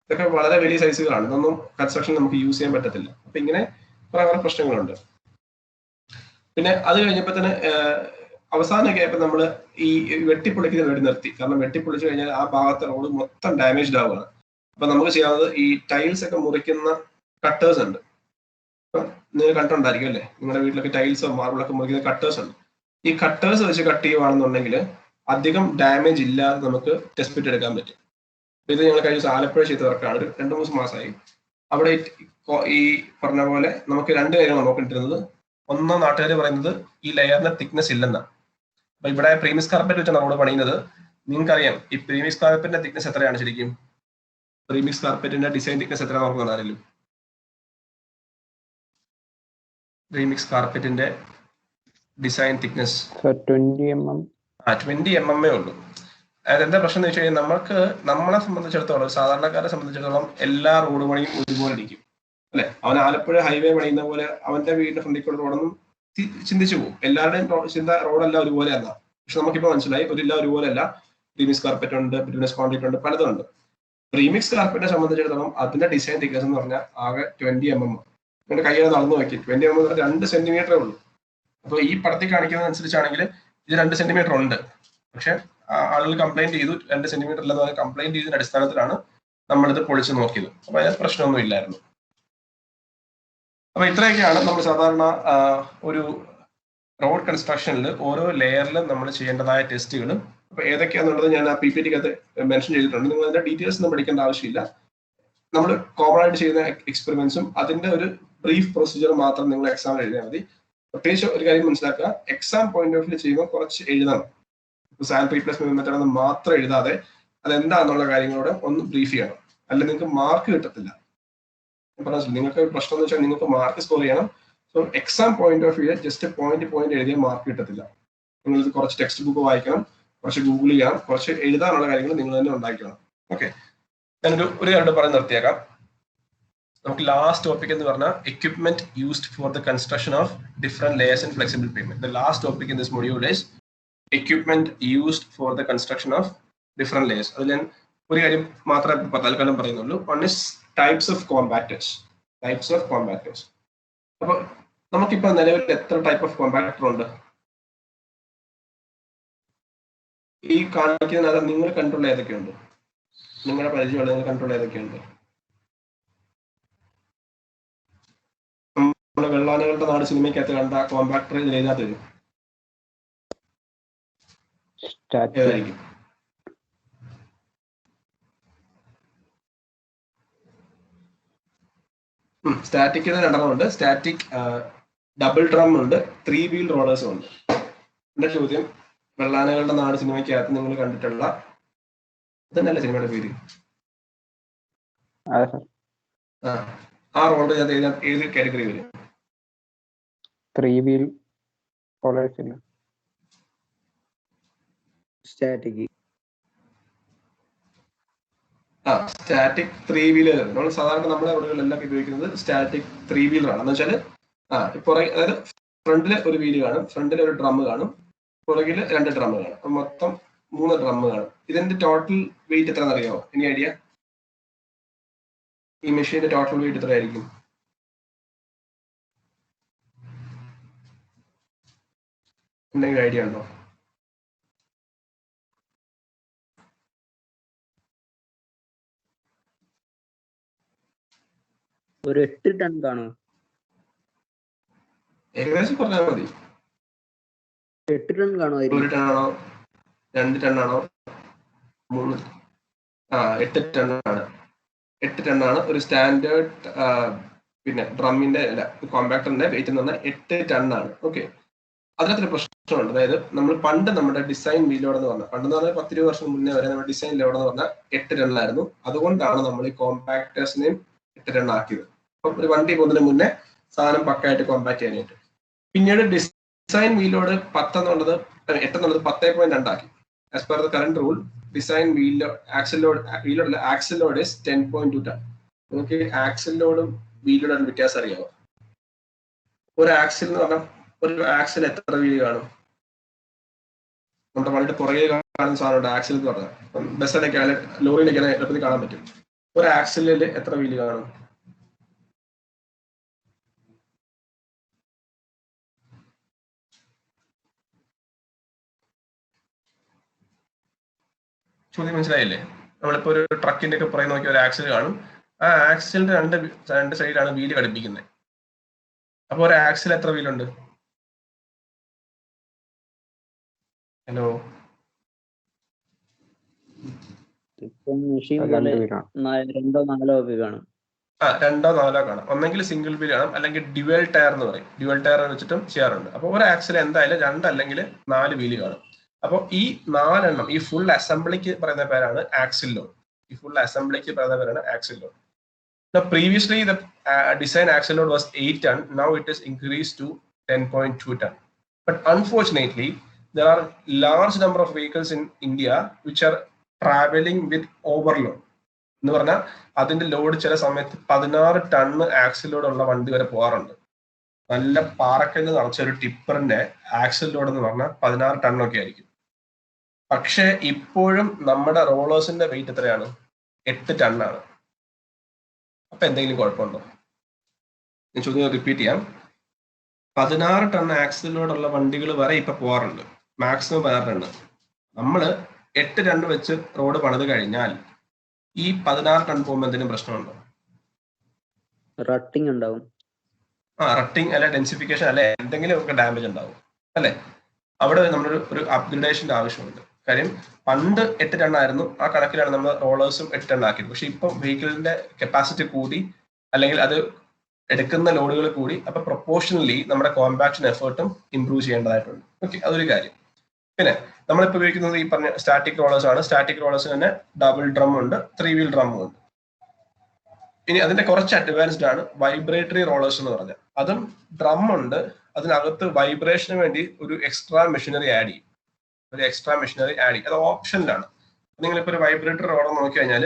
ഇതൊക്കെ വളരെ വലിയ സൈസുകളാണ്. ഇതൊന്നും കൺസ്ട്രക്ഷൻ നമുക്ക് യൂസ് ചെയ്യാൻ പറ്റത്തില്ല. അപ്പൊ ഇങ്ങനെ കുറെ പ്രശ്നങ്ങളുണ്ട്. പിന്നെ അത് കഴിഞ്ഞപ്പോ തന്നെ അവസാനമൊക്കെ ആയപ്പോൾ നമ്മൾ ഈ വെട്ടിപ്പൊളിക്കുന്ന വേണ്ടി നിർത്തി. കാരണം വെട്ടിപ്പൊളിച്ചു കഴിഞ്ഞാൽ ആ ഭാഗത്തെ റോഡ് മൊത്തം ഡാമേജ്ഡ് ആവുകയാണ്. അപ്പൊ നമുക്ക് ചെയ്യാവുന്നത് ഈ ടൈൽസ് ഒക്കെ മുറിക്കുന്ന കട്ടേഴ്സ് ഉണ്ട്. നിങ്ങൾ കണ്ടിട്ടുണ്ടായിരിക്കും അല്ലേ? നിങ്ങളുടെ വീട്ടിലൊക്കെ ടൈൽസോ മാർബിളൊക്കെ മുറിക്കുന്ന കട്ടേഴ്സ് ഉണ്ട്. ഈ കട്ടേഴ്സ് വെച്ച് കട്ട് ചെയ്യുവാണെന്നുണ്ടെങ്കിൽ അധികം ഡാമേജ് ഇല്ലാതെ നമുക്ക് ടെസ്റ്റ് പിറ്റ് എടുക്കാൻ പറ്റും. ഇത് ഞങ്ങൾ കഴിഞ്ഞ ദിവസം ആലപ്പുഴ ചെയ്ത വർക്കാണ്. 2-3 മാസമായി. അവിടെ ഈ പറഞ്ഞ പോലെ നമുക്ക് 2 കാര്യങ്ങൾ നോക്കിയിട്ടിരുന്നത്. ഒന്ന്, നാട്ടുകാർ പറയുന്നത് ഈ ലെയറിന് തിക്നെസ് ഇല്ലെന്നാണ്. അപ്പൊ ഇവിടെ പ്രീമിയസ് കാർപ്പറ്റ് വെച്ചാണ് നമ്മൾ പണിയുന്നത്. നിങ്ങൾക്കറിയാം ഈ പ്രീമിയസ് കാർപ്പറ്റിന്റെ തിക്നെസ് എത്രയാണ് ശരിക്കും? പ്രീമിയസ് കാർപ്പറ്റിന്റെ ഡിസൈൻ തിക്നെസ് എത്ര നോക്കുന്നത് ആരെങ്കിലും? പ്രീമിക്സ് കാർപ്പറ്റിന്റെ ഡിസൈൻ തിക്നെസ് 20 mm. 20 mm ഉള്ളൂ. അതായത് എന്താ പ്രശ്നം എന്ന് വെച്ച് കഴിഞ്ഞാൽ നമ്മളെ സംബന്ധിച്ചിടത്തോളം, സാധാരണക്കാരെ സംബന്ധിച്ചിടത്തോളം എല്ലാ റോഡ് പണിയും ഒരുപോലെ ഇരിക്കും അല്ലെ? അവൻ ആലപ്പുഴ ഹൈവേ പണിയുന്ന പോലെ അവന്റെ വീടിന്റെ ഫ്രണ്ടിൽ കൂടെ റോഡൊന്നും ചിന്തിച്ചു പോകും. എല്ലാവരുടെയും ചിന്ത റോഡെല്ലാം ഒരുപോലെ അല്ല. പക്ഷെ നമുക്കിപ്പോ മനസ്സിലായി എല്ലാം ഒരുപോലെ അല്ല. പ്രീമിക്സ് കാർപ്പറ്റ് ഉണ്ട്, ബിറ്റുമിനസ് കോൺക്രീറ്റ് ഉണ്ട്, പലതും ഉണ്ട്. പ്രീമിക്സ് കാർപ്പറ്റിനെ സംബന്ധിച്ചിടത്തോളം അതിന്റെ ഡിസൈൻ തിക്നെസ് എന്ന് പറഞ്ഞാൽ ആകെ 20 mm. നിങ്ങളുടെ കയ്യിൽ നടന്നു നോക്കി 20 mm 2 സെന്റിമീറ്ററേ ഉള്ളൂ. അപ്പൊ ഈ പടത്തിൽ കാണിക്കുന്നതനുസരിച്ചാണെങ്കിൽ ഇത് 2 സെന്റിമീറ്റർ ഉണ്ട്. പക്ഷെ ആളുകൾ കംപ്ലൈന്റ് ചെയ്തു 2 സെന്റിമീറ്റർ അല്ലെന്ന് കംപ്ലൈന്റ് ചെയ്തതിന്റെ അടിസ്ഥാനത്തിലാണ് നമ്മളിത് പൊളിച്ച് നോക്കിയത്. അപ്പൊ അതിന് പ്രശ്നമൊന്നും ഇല്ലായിരുന്നു. അപ്പൊ ഇത്രയൊക്കെയാണ് നമ്മൾ സാധാരണ ഒരു റോഡ് കൺസ്ട്രക്ഷനിൽ ഓരോ ലെയറിലും നമ്മൾ ചെയ്യേണ്ടതായ ടെസ്റ്റുകളും. അപ്പൊ ഏതൊക്കെയാണെന്നുള്ളത് ഞാൻ ആ PPT-ക്കകത്ത് മെൻഷൻ ചെയ്തിട്ടുണ്ട്. നിങ്ങൾ അതിന്റെ ഡീറ്റെയിൽസ് ഒന്നും പഠിക്കേണ്ട ആവശ്യമില്ല. നമ്മൾ കോമൺ ആയിട്ട് ചെയ്യുന്ന എക്സ്പെരിമെന്റ്സും അതിന്റെ ഒരു ബ്രീഫ് പ്രൊസീജിയർ മാത്രം നിങ്ങൾ എക്സാമിൽ എഴുതിയാൽ മതി. പ്രത്യേകിച്ച് ഒരു കാര്യം മനസ്സിലാക്കുക, എക്സാം പോയിന്റ് ഓഫ് വ്യൂ ചെയ്യുമ്പോൾ കുറച്ച് എഴുതണം. സാലറി റീപ്ലേസ്മെന്റ് മെത്തേഡ് മാത്രം എഴുതാതെ അതെന്താന്നുള്ള കാര്യങ്ങളോട് ഒന്ന് ബ്രീഫ് ചെയ്യണം. അല്ല നിങ്ങൾക്ക് മാർക്ക് കിട്ടത്തില്ല. നിങ്ങൾക്ക് പ്രശ്നം എന്ന് വെച്ചാൽ നിങ്ങൾക്ക് മാർക്ക് സ്കോർ ചെയ്യണം. So exam point of view just point എഴുതിയാൽ മാർക്ക് കിട്ടത്തില്ല. നിങ്ങൾ കുറച്ച് ടെക്സ്റ്റ് ബുക്ക് വായിക്കണം, കുറച്ച് ഗൂഗിൾ ചെയ്യണം, കുറച്ച് എഴുതാനുള്ള കാര്യങ്ങൾ നിങ്ങൾ തന്നെ ഉണ്ടാക്കണം. ഓക്കെ. ഞാനൊരു കാര്യം പറഞ്ഞ് നിർത്തിയേക്കാം. നമുക്ക് ലാസ്റ്റ് ടോപ്പിക് എന്ന് പറഞ്ഞാൽ equipment used for the construction of different layers and flexible pavement. The last topic in this module is equipment used for the construction of different layers. അതിൽ ഞാൻ ഒരു കാര്യം മാത്രമേ തൽക്കാലം പറയുന്നുള്ളൂ. One is types of compactors. അപ്പൊ നമുക്കിപ്പോ നിലവിൽ എത്ര ടൈപ്പ് ഓഫ് കോമ്പാക്ടർ ഉണ്ട്? ഈ കാണിക്കുന്നതിനകത്ത് നിങ്ങൾ കണ്ടുള്ള ഏതൊക്കെയുണ്ട്? നിങ്ങളുടെ പരിചയമുള്ള നിങ്ങൾ കണ്ടുള്ള ഏതൊക്കെയുണ്ട്? നമ്മുടെ വെള്ളാനകളുടെ നാട് സിനിമയ്ക്കകത്ത് കണ്ട കോമ്പാക്ടർ ഇതിനകത്ത് വരും. ഏതായിരിക്കും? സ്റ്റാറ്റിക് 2 ഉണ്ട്. സ്റ്റാറ്റിക് ഡബിൾ ഡ്രം ഉണ്ട്, 3 വീൽ റോളേഴ്സും ഉണ്ട്. എന്റെ ചോദ്യം, വെള്ളാനകളുടെ നാട് സിനിമയ്ക്കകത്ത് നിങ്ങൾ കണ്ടിട്ടുള്ള ഇതന്നല്ലേ സിനിമയുടെ പേര്? ആ റോഡ് ഏത് കാറ്റഗറി വരും? 3 വീൽ റോളേഴ്സ് ഇല്ല. സ്റ്റാറ്റിക്. Static 3 wheeler. നമ്മൾ സാധാരണ നമ്മുടെ റോഡുകളിലെല്ലാം ഉപയോഗിക്കുന്നത് സ്റ്റാറ്റിക് 3 വീലറാണ്. എന്ന് വെച്ചാൽ അതായത് ഫ്രണ്ടില് ഒരു വീല് കാണും, ഫ്രണ്ടിൽ ഒരു ഡ്രം കാണും, പുറകില് 2 ഡ്രം കാണും. അപ്പൊ മൊത്തം 3 ഡ്രം കാണും. ഇതിന്റെ ടോട്ടൽ വെയിറ്റ് എത്രയാണെന്ന് അറിയാമോ? ഇനി ഐഡിയ? ഈ മെഷീന്റെ ടോട്ടൽ വെയിറ്റ് എത്രയായിരിക്കും? എന്തെങ്കിലും ഐഡിയ ഉണ്ടോ? ഒരു 8 ടൺ കാണോ? ഏകദേശം പറഞ്ഞാൽ മതി. 8 ടൺ കാണോ? 1 ടൺ ആണോ, 2 ടൺ ആണോ? 8 ടൺ ആണ്. 8 ടൺ ആണ് ഒരു സ്റ്റാൻഡേർഡ് പിന്നെ ഡ്രമ്മിന്റെ കോമ്പാക്ടറിന്റെ വെയിറ്റ് എന്ന് പറഞ്ഞാൽ 8 ടൺ ആണ്. ഓക്കെ, അതിനകത്തൊരു പ്രശ്നമുണ്ട്. അതായത് നമ്മൾ പണ്ട് നമ്മുടെ ഡിസൈൻ വീലോഡ് എന്ന് പറഞ്ഞാൽ, പണ്ടെന്ന് പറഞ്ഞാൽ 10-20 വർഷം മുന്നേ വരെ നമ്മുടെ ഡിസൈൻ ലോഡ് എന്ന് പറഞ്ഞാൽ 8 ടണ്ണായിരുന്നു. അതുകൊണ്ടാണ് നമ്മൾ ഈ കോമ്പാക്ടേഴ്സിനെയും 8 ടൺ ആക്കിയത്. അപ്പം ഒരു വണ്ടി പോകുന്നതിന് മുന്നേ സാധനം പക്കായിട്ട് കോമ്പാക്ട് ചെയ്യാനായിട്ട്. പിന്നീട് ഡിസൈൻ വീലോഡ് 10 എന്നുള്ളത് 8 എന്നുള്ളത് 10.2 ആക്കി. As per the current rule design axle load is 10.2 ton. നമുക്ക് ആക്സൽ ലോഡും വീലോടും വ്യത്യാസം അറിയാമോ? ഒരു ആക്സിൽ എന്ന് പറഞ്ഞാൽ ഒരു ആക്സിൽ എത്ര വീല് കാണും? നമ്മുടെ വണ്ടിയുടെ പുറകെ കാണുന്ന സാധനമുണ്ട് ആക്സിൽ എന്ന് പറഞ്ഞാൽ. ബസ്സിലൊക്കെ ലോറിയിലൊക്കെ എളുപ്പത്തിൽ കാണാൻ പറ്റും. ഒരു ആക്സിലിൽ എത്ര വീല് കാണും? ചോദ്യം മനസ്സിലായില്ലേ? നമ്മളിപ്പോ ഒരു ട്രക്കിന്റെ ഒക്കെ പുറകെ നോക്കി ഒരു ആക്സിൽ കാണും. ആ ആക്സിലിന്റെ രണ്ട് സൈഡിലാണ് വീല് ഘടിപ്പിക്കുന്നത്. അപ്പൊ ഒരു ആക്സിൽ എത്ര വീലുണ്ട്? ഹലോ, രണ്ടോ നാലോ ഒക്കെ കാണും. 2-4 കാണാം. ഒന്നെങ്കിൽ സിംഗിൾ വീൽ കാണാം, അല്ലെങ്കിൽ ഡ്യുവൽ ടയർ എന്ന് പറയും. ഡ്യുവൽ ടയർ വെച്ചിട്ടും ചെയ്യാറുണ്ട്. അപ്പോൾ ഒരു ആക്സിൽ എന്തായാലും 2 അല്ലെങ്കിൽ 4 വീല് കാണും. അപ്പോൾ ഈ 4 എണ്ണം ഈ ഫുൾ അസംബ്ലിക്ക് പറയുന്ന പേരാണ് ആക്സിൽ ലോഡ്. ഈ ഫുൾ അസംബ്ലിക്ക് പറയുന്ന പേരാണ് axle load. Previously the design axle load was 8 ton. Now it is increased to 10.2 ton. But unfortunately, there are large number of vehicles in India which are traveling with overload. എന്ന് പറഞ്ഞാൽ അതിന്റെ load ചില സമയത്ത് 16 ton axle load ഉള്ള വണ്ടി വരെ പോകാറുണ്ട്. നല്ല പാറക്കല്ല് നിറച്ച ഒരു ടിപ്പറിന്റെ ആക്സിൽ ലോഡ് എന്ന് പറഞ്ഞാൽ 16 ടണ്ണൊക്കെ ആയിരിക്കും. പക്ഷെ ഇപ്പോഴും നമ്മുടെ റോളേഴ്സിന്റെ വെയിറ്റ് എത്രയാണ്? 8 ടണ്ണാണ്. അപ്പൊ എന്തെങ്കിലും കുഴപ്പമുണ്ടോ? ഞാൻ ചോദ്യം റിപ്പീറ്റ് ചെയ്യാം. 16 ടൺ ആക്സിൽ ലോഡുള്ള വണ്ടികൾ വരെ ഇപ്പൊ പോകാറുണ്ട്. Maximum 16 ton. നമ്മള് 8 ടൺ വെച്ച് റോഡ് പണിത് കഴിഞ്ഞാൽ ഈ 16 ടൺ പോകുമ്പോൾ എന്തെങ്കിലും പ്രശ്നമുണ്ടോ? റട്ടിങ് ഉണ്ടാവും. റട്ടിങ് അല്ലെ ഡെൻസിഫിക്കേഷൻ അല്ലെ എന്തെങ്കിലും ഒക്കെ ഡാമേജ് ഉണ്ടാവും അല്ലെ. അവിടെ നമ്മളൊരു അപ്ഗ്രഡേഷന്റെ ആവശ്യമുണ്ട്. കാര്യം പണ്ട് 8 ടൺ ആയിരുന്നു. ആ കണക്കിലാണ് നമ്മൾ റോളേഴ്സും 8 ടൺ ആക്കിയത്. പക്ഷെ ഇപ്പം വെഹിക്കിളിന്റെ കപ്പാസിറ്റി കൂടി, അല്ലെങ്കിൽ അത് എടുക്കുന്ന ലോഡുകൾ കൂടി. അപ്പൊ പ്രൊപ്പോർഷണലി നമ്മുടെ കോമ്പാക്ഷൻ എഫേർട്ടും ഇംപ്രൂവ് ചെയ്യേണ്ടതായിട്ടുണ്ട്. ഓക്കെ, അതൊരു കാര്യം. പിന്നെ നമ്മളിപ്പോൾ ഉപയോഗിക്കുന്നത് ഈ പറഞ്ഞ സ്റ്റാറ്റിക് റോളേഴ്സ് ആണ്. സ്റ്റാറ്റിക് റോളേഴ്സ് തന്നെ ഡബിൾ ഡ്രം ഉണ്ട്, 3 വീൽ ഡ്രമ്മും ഉണ്ട്. ഇനി അതിന്റെ കുറച്ച് അഡ്വാൻസ്ഡ് ആണ് വൈബ്രേറ്ററി റോളേഴ്സ് എന്ന് പറഞ്ഞാൽ. അതും ഡ്രം ഉണ്ട്, അതിനകത്ത് വൈബ്രേഷന് വേണ്ടി ഒരു എക്സ്ട്രാ മെഷീനറി ആഡ് ചെയ്യും. അത് ഓപ്ഷനിലാണ്. നിങ്ങളിപ്പോ ഒരു വൈബ്രേറ്ററി റോളർ നോക്കി കഴിഞ്ഞാൽ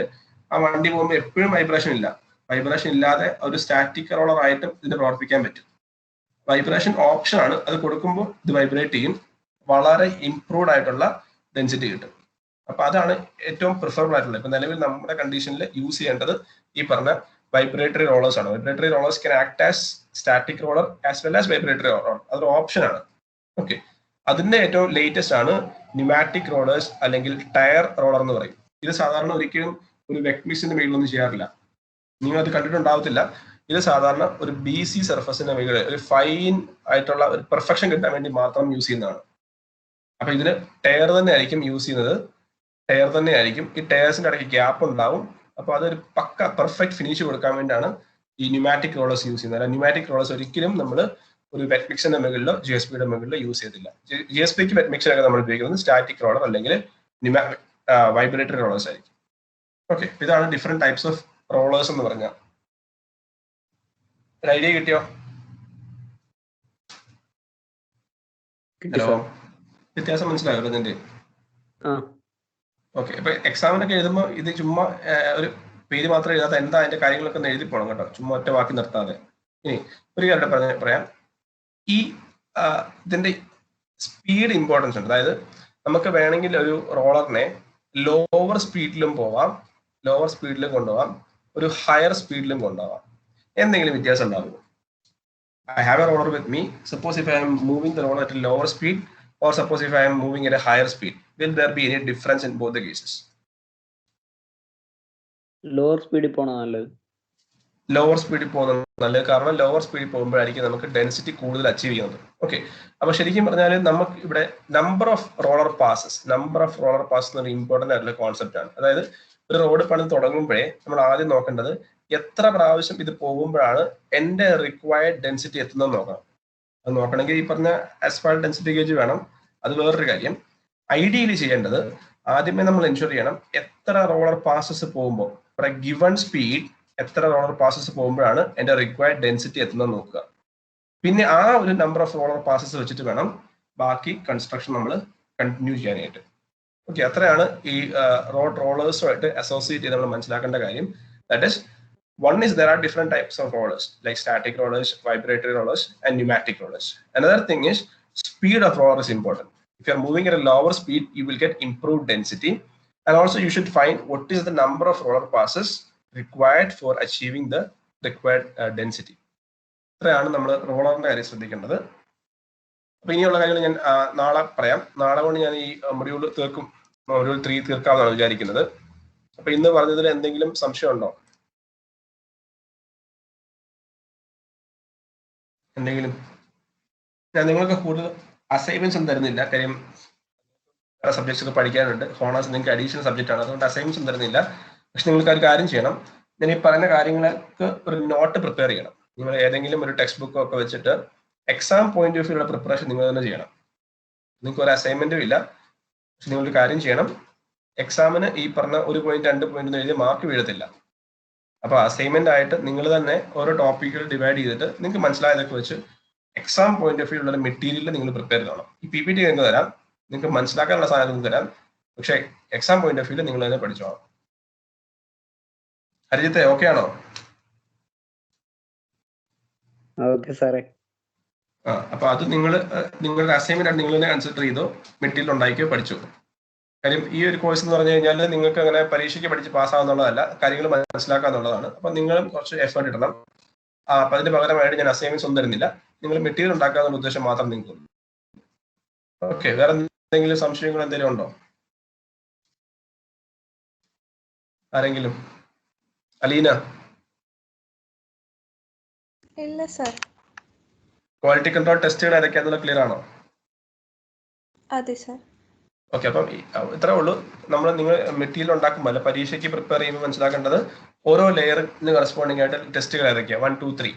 ആ വണ്ടി പോകുമ്പോൾ എപ്പോഴും വൈബ്രേഷൻ ഇല്ലാതെ ഒരു സ്റ്റാറ്റിക് റോളർ ആയിട്ടും ഇതിന് പ്രവർത്തിക്കാൻ പറ്റും. വൈബ്രേഷൻ ഓപ്ഷൻ ആണ്. അത് കൊടുക്കുമ്പോൾ ഇത് വൈബ്രേറ്റ് ചെയ്യും. വളരെ ഇംപ്രൂവ്ഡ് ആയിട്ടുള്ള ഡെൻസിറ്റി കിട്ടും. അപ്പൊ അതാണ് ഏറ്റവും പ്രിഫറബിൾ ആയിട്ടുള്ളത്. ഇപ്പൊ നിലവിൽ നമ്മുടെ കണ്ടീഷനിൽ യൂസ് ചെയ്യേണ്ടത് ഈ പറഞ്ഞ വൈബ്രേറ്ററി റോളേഴ്സ് ആണ്. Vibratory rollers can act as static roller as well as vibratory roller. അതൊരു ഓപ്ഷൻ ആണ്. ഓക്കെ, അതിന്റെ ഏറ്റവും ലേറ്റസ്റ്റ് ആണ് ന്യൂമാറ്റിക് റോളേഴ്സ് അല്ലെങ്കിൽ ടയർ റോളർ എന്ന് പറയും. ഇത് സാധാരണ ഒരിക്കലും ഒരു വെറ്റ് മിക്സിന്റെ മേളിലൊന്നും ചെയ്യാറില്ല. നിങ്ങൾ അത് കണ്ടിട്ടുണ്ടാവത്തില്ല. ഇത് സാധാരണ ഒരു BC സർഫസിന്റെ മേളിൽ ഒരു ഫൈൻ ആയിട്ടുള്ള ഒരു പെർഫെക്ഷൻ കിട്ടാൻ വേണ്ടി മാത്രം യൂസ് ചെയ്യുന്നതാണ്. അപ്പൊ ഇതിന് ടയർ തന്നെ ആയിരിക്കും യൂസ് ചെയ്യുന്നത്. ഈ ടയർസിന്റെ ഇടയ്ക്ക് ഗ്യാപ്പ് ഉണ്ടാവും. അപ്പൊ അതൊരു പക്ക പെർഫെക്റ്റ് ഫിനിഷ് കൊടുക്കാൻ വേണ്ടിയാണ് ഈ ന്യൂമാറ്റിക് റോളേഴ്സ് യൂസ് ചെയ്യുന്നത്. ന്യൂമാറ്റിക് റോളേഴ്സ് ഒരിക്കലും നമ്മൾ ഒരു വെറ്റ് മിക്സിന്റെ മുകളിലോ GSPയുടെ മുകളിലോ യൂസ് ചെയ്തില്ല. GSPക്ക് വെറ്റ് മിക്സിനൊക്കെ നമ്മൾ ഉപയോഗിക്കുന്നത് സ്റ്റാറ്റിക് റോളർ അല്ലെങ്കിൽ വൈബ്രേറ്ററി റോളേഴ്സ് ആയിരിക്കും. ഓക്കെ, ഇതാണ് ഡിഫറെന്റ് ടൈപ്സ് ഓഫ് റോളേഴ്സ് എന്ന് പറഞ്ഞാൽ. ഒരു ഐഡിയ കിട്ടിയോ? ഹലോ, വ്യത്യാസം മനസ്സിലായോ ഇതിന്റെ? ഓക്കെ, അപ്പൊ എക്സാമിനൊക്കെ എഴുതുമ്പോൾ ഇത് ചുമ്മാ ഒരു പേര് മാത്രം എഴുതാത്ത എന്താ അതിന്റെ കാര്യങ്ങളൊക്കെ ഒന്ന് എഴുതി പോകണം കേട്ടോ. ചുമ്മാ ഒറ്റ വാക്കി നിർത്താതെ. ഇനി ഒരു കാര്യം പറയാം. ഈ ഇതിന്റെ സ്പീഡ് ഇമ്പോർട്ടൻസ് ഉണ്ട്. അതായത് നമുക്ക് വേണമെങ്കിൽ ഒരു റോളറിനെ ലോവർ സ്പീഡിലും കൊണ്ടുപോകാം, ഒരു ഹയർ സ്പീഡിലും കൊണ്ടുപോകാം. എന്തെങ്കിലും വ്യത്യാസം ഉണ്ടാകുമോ? I have a roller with me. Suppose if I am moving the roller at a lower speed, or suppose if I am moving at a higher speed, will there be any difference in both the cases? Lower speed പോണോ നല്ലത്? Lower സ്പീഡിൽ പോകുന്നത് നല്ലത്. കാരണം lower സ്പീഡിൽ പോകുമ്പോഴായിരിക്കും നമുക്ക് density കൂടുതൽ achieve ചെയ്യുന്നത്. ഓക്കെ, അപ്പൊ ശരിക്കും പറഞ്ഞാൽ നമുക്ക് ഇവിടെ നമ്പർ ഓഫ് റോളർ പാസസ് എന്നൊരു ഇമ്പോർട്ടന്റ് ആയിട്ടുള്ള കോൺസെപ്റ്റ് ആണ്. അതായത് ഒരു റോഡ് പണി തുടങ്ങുമ്പോഴേ നമ്മൾ ആദ്യം നോക്കേണ്ടത് എത്ര പ്രാവശ്യം ഇത് പോകുമ്പോഴാണ് എന്റെ റിക്വയർഡ് ഡെൻസിറ്റി എത്തുന്നത് നോക്കണം. അത് നോക്കണമെങ്കിൽ ഈ പറഞ്ഞ അസ്ഫാൾട്ട് ഡെൻസിറ്റി ഗേജ് വേണം. അത് വേറൊരു കാര്യം. ഐഡിയലി ചെയ്യേണ്ടത് ആദ്യമേ നമ്മൾ എൻഷുർ ചെയ്യണം എത്ര റോളർ പാസസ് പോകുമ്പോൾ, ഫോർ എ ഗിവൺ സ്പീഡ് എത്ര റോളർ പാസസ് പോകുമ്പോഴാണ് എന്റെ റിക്വയർഡ് ഡെൻസിറ്റി എത്തുന്നത് നോക്കുക. പിന്നെ ആ ഒരു നമ്പർ ഓഫ് റോളർ പാസസ് വെച്ചിട്ട് വേണം ബാക്കി കൺസ്ട്രക്ഷൻ നമ്മൾ കണ്ടിന്യൂ ചെയ്യാനായിട്ട്. ഓക്കെ, അത്രയാണ് ഈ റോളേഴ്സുമായിട്ട് അസോസിയേറ്റ് ചെയ്ത് നമ്മൾ മനസ്സിലാക്കേണ്ട കാര്യം. That is one is there are different types of rollers like static rollers, vibratory rollers and pneumatic rollers. Another thing is speed of roller is important. If you are moving at a lower speed, you will get improved density, and also you should find what is the number of roller passes required for achieving the required density. ഇത്രയാണ് നമ്മൾ റോളറിന്റെ കാര്യം ശ്രദ്ധിക്കേണ്ടത്. അപ്പൊ ഇനിയുള്ള കാര്യങ്ങൾ ഞാൻ നാളെ പറയാം. നാളെ കൊണ്ട് ഞാൻ ഈ മൊഡ്യൂൾ 3 തീർക്കാമെന്നാണ് വിചാരിക്കുന്നത്. അപ്പൊ ഇന്ന് പറഞ്ഞതിൽ എന്തെങ്കിലും സംശയം ഉണ്ടോ? എന്തെങ്കിലും? ഞാൻ നിങ്ങൾക്ക് കൂടുതൽ അസൈൻമെന്റ്സ് ഒന്നും തരുന്നില്ല. കാര്യം വേറെ സബ്ജക്ട്സ് ഒക്കെ പഠിക്കാനുണ്ട്. ഹോണേഴ്സ് നിങ്ങൾക്ക് അഡീഷണൽ സബ്ജക്റ്റ് ആണ്, അതുകൊണ്ട് അസൈൻമെന്റ്സ് ഒന്നും തരുന്നില്ല. പക്ഷെ നിങ്ങൾക്ക് ഒരു കാര്യം ചെയ്യണം. ഞാൻ ഈ പറയുന്ന കാര്യങ്ങൾക്ക് ഒരു നോട്ട് പ്രിപ്പയർ ചെയ്യണം. നിങ്ങൾ ഏതെങ്കിലും ഒരു ടെക്സ്റ്റ് ബുക്ക് ഒക്കെ വെച്ചിട്ട് എക്സാം പോയിന്റ് ഓഫ് വ്യൂള്ള പ്രിപ്പറേഷൻ നിങ്ങൾ തന്നെ ചെയ്യണം. നിങ്ങൾക്ക് ഒരു അസൈൻമെന്റും ഇല്ല. പക്ഷെ നിങ്ങളൊരു കാര്യം ചെയ്യണം. എക്സാമിന് ഈ പറഞ്ഞ 1 പോയിന്റ് 2 പോയിന്റ് എഴുതി മാർക്ക് വീഴത്തില്ല. അപ്പൊ അസൈൻമെന്റ് ആയിട്ട് നിങ്ങൾ തന്നെ ഓരോ ടോപ്പിക്കുകൾ ഡിവൈഡ് ചെയ്തിട്ട് നിങ്ങൾക്ക് മനസ്സിലായതൊക്കെ വെച്ച് എക്സാം പോയിന്റ് ഓഫ് വ്യൂ ഉള്ള മെറ്റീരിയൽ നിങ്ങൾ പ്രിപ്പയർ ചെയ്യണം. ഈ PPT നിങ്ങൾക്ക് തരാം, നിങ്ങൾക്ക് മനസ്സിലാക്കാനുള്ള സാധനം തരാം. പക്ഷെ എക്സാം പോയിന്റ് ഓഫ് വ്യൂല് നിങ്ങൾ തന്നെ പഠിച്ചോളാം. ഹരിജിത്തെ ഓക്കെ ആണോ? അപ്പൊ അത് നിങ്ങളുടെ അസൈൻമെന്റ് ആയിട്ട് നിങ്ങൾ തന്നെ കൺസിഡർ ചെയ്തോ, മെറ്റീരിയൽ ഉണ്ടാക്കിയോ, പഠിച്ചോ. കാര്യം ഈ ഒരു കോഴ്സ് എന്ന് പറഞ്ഞു കഴിഞ്ഞാൽ നിങ്ങൾക്ക് അങ്ങനെ പരീക്ഷയ്ക്ക് പഠിച്ച് പാസ്സാവുന്നുള്ളതല്ല, കാര്യങ്ങൾ മനസ്സിലാക്കാന്നുള്ളതാണ്. അപ്പൊ നിങ്ങളും കുറച്ച് എഫേർട്ട് ഇടണം. അപ്പൊ അതിന് പകരമായിട്ട് ഞാൻ അസൈൻമെന്റ്സ് ഒന്നും തരുന്നില്ല. നിങ്ങൾ മെറ്റീരിയൽ ഉണ്ടാക്കാന്നുള്ള ഉദ്ദേശം മാത്രം നിങ്ങൾക്ക്. ഓക്കെ, വേറെ എന്തെങ്കിലും സംശയങ്ങൾ എന്തെങ്കിലും ഉണ്ടോ ആരെങ്കിലും? അലീന? ഇല്ല സർ. ക്വാളിറ്റി കൺട്രോൾ ടെസ്റ്റുകൾ ഏതൊക്കെയാണെന്നുള്ള ക്ലിയർ ആണോ? അതെ സർ. ഓക്കെ, അപ്പം ഇത്രേ ഉള്ളൂ. നിങ്ങൾ മെറ്റീരിയൽ ഉണ്ടാക്കുമ്പോൾ അല്ല പരീക്ഷയ്ക്ക് പ്രിപ്പയർ ചെയ്യുമ്പോൾ മനസ്സിലാക്കേണ്ടത് ഓരോ ലെയറിന് കറസ്പോണ്ടിങ് ആയിട്ട് ടെസ്റ്റുകൾ ഏതൊക്കെയാണ് 1, 2, 3.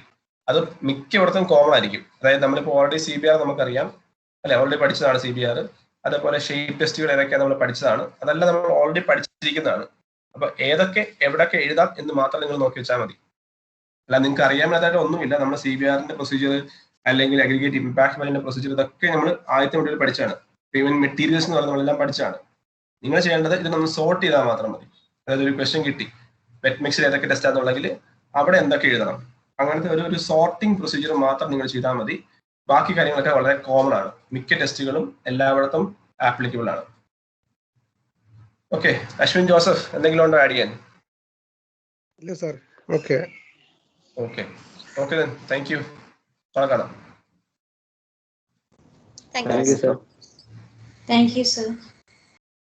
അത് മിക്കയിടത്തും കോമൺ ആയിരിക്കും. അതായത് നമ്മളിപ്പോൾ ഓൾറെഡി CBR നമുക്കറിയാം അല്ലെ, ഓൾറെഡി പഠിച്ചതാണ് CBR. അതേപോലെ ഷേപ്പ് ടെസ്റ്റുകൾ ഏതൊക്കെയാണ് നമ്മൾ പഠിച്ചതാണ്. അതെല്ലാം നമ്മൾ ഓൾറെഡി പഠിച്ചിരിക്കുന്നതാണ്. അപ്പൊ ഏതൊക്കെ എവിടെയൊക്കെ എഴുതാം എന്ന് മാത്രം നിങ്ങൾ നോക്കി വെച്ചാൽ മതി. അല്ല നിങ്ങൾക്ക് അറിയാമെന്നതായിട്ട് ഒന്നുമില്ല. നമ്മൾ CBRന്റെ പ്രൊസീജിയർ അല്ലെങ്കിൽ അഗ്രിഗേറ്റ് ഇമ്പാക്ട് ഫൈലിന്റെ പ്രൊസീജിയർ ഇതൊക്കെ നമ്മൾ ആദ്യത്തെ മൊഡ്യൂളിൽ പഠിച്ചാണ്. പേയ്മെന്റ് മെറ്റീരിയൽസ് എന്ന് പറഞ്ഞാൽ നമ്മളെല്ലാം പഠിച്ചാണ്. നിങ്ങൾ ചെയ്യേണ്ടത് ഇതിനൊന്ന് സോർട്ട് ചെയ്താൽ മാത്രം മതി. അതായത് ഒരു ക്വസ്റ്റ്യൻ കിട്ടി, വെറ്റ് മിക്സിൽ ഏതൊക്കെ ടെസ്റ്റ് ആണെന്നുണ്ടെങ്കിൽ അവിടെ എന്തൊക്കെ എഴുതണം, അങ്ങനത്തെ ഒരു സോർട്ടിംഗ് പ്രൊസീജിയർ മാത്രം നിങ്ങൾ ചെയ്താൽ മതി. ബാക്കി കാര്യങ്ങളൊക്കെ വളരെ കോമൺ ആണ്. മിക്ക ടെസ്റ്റുകളും എല്ലായിടത്തും ആപ്ലിക്കബിൾ ആണ്. ഓക്കെ, അശ്വിൻ ജോസഫ് എന്തെങ്കിലും ഉണ്ടോ ആഡ് ചെയ്യാൻ? ഇല്ല sir. Okay okay okay, thank you. കാണാം. Thank you, sir.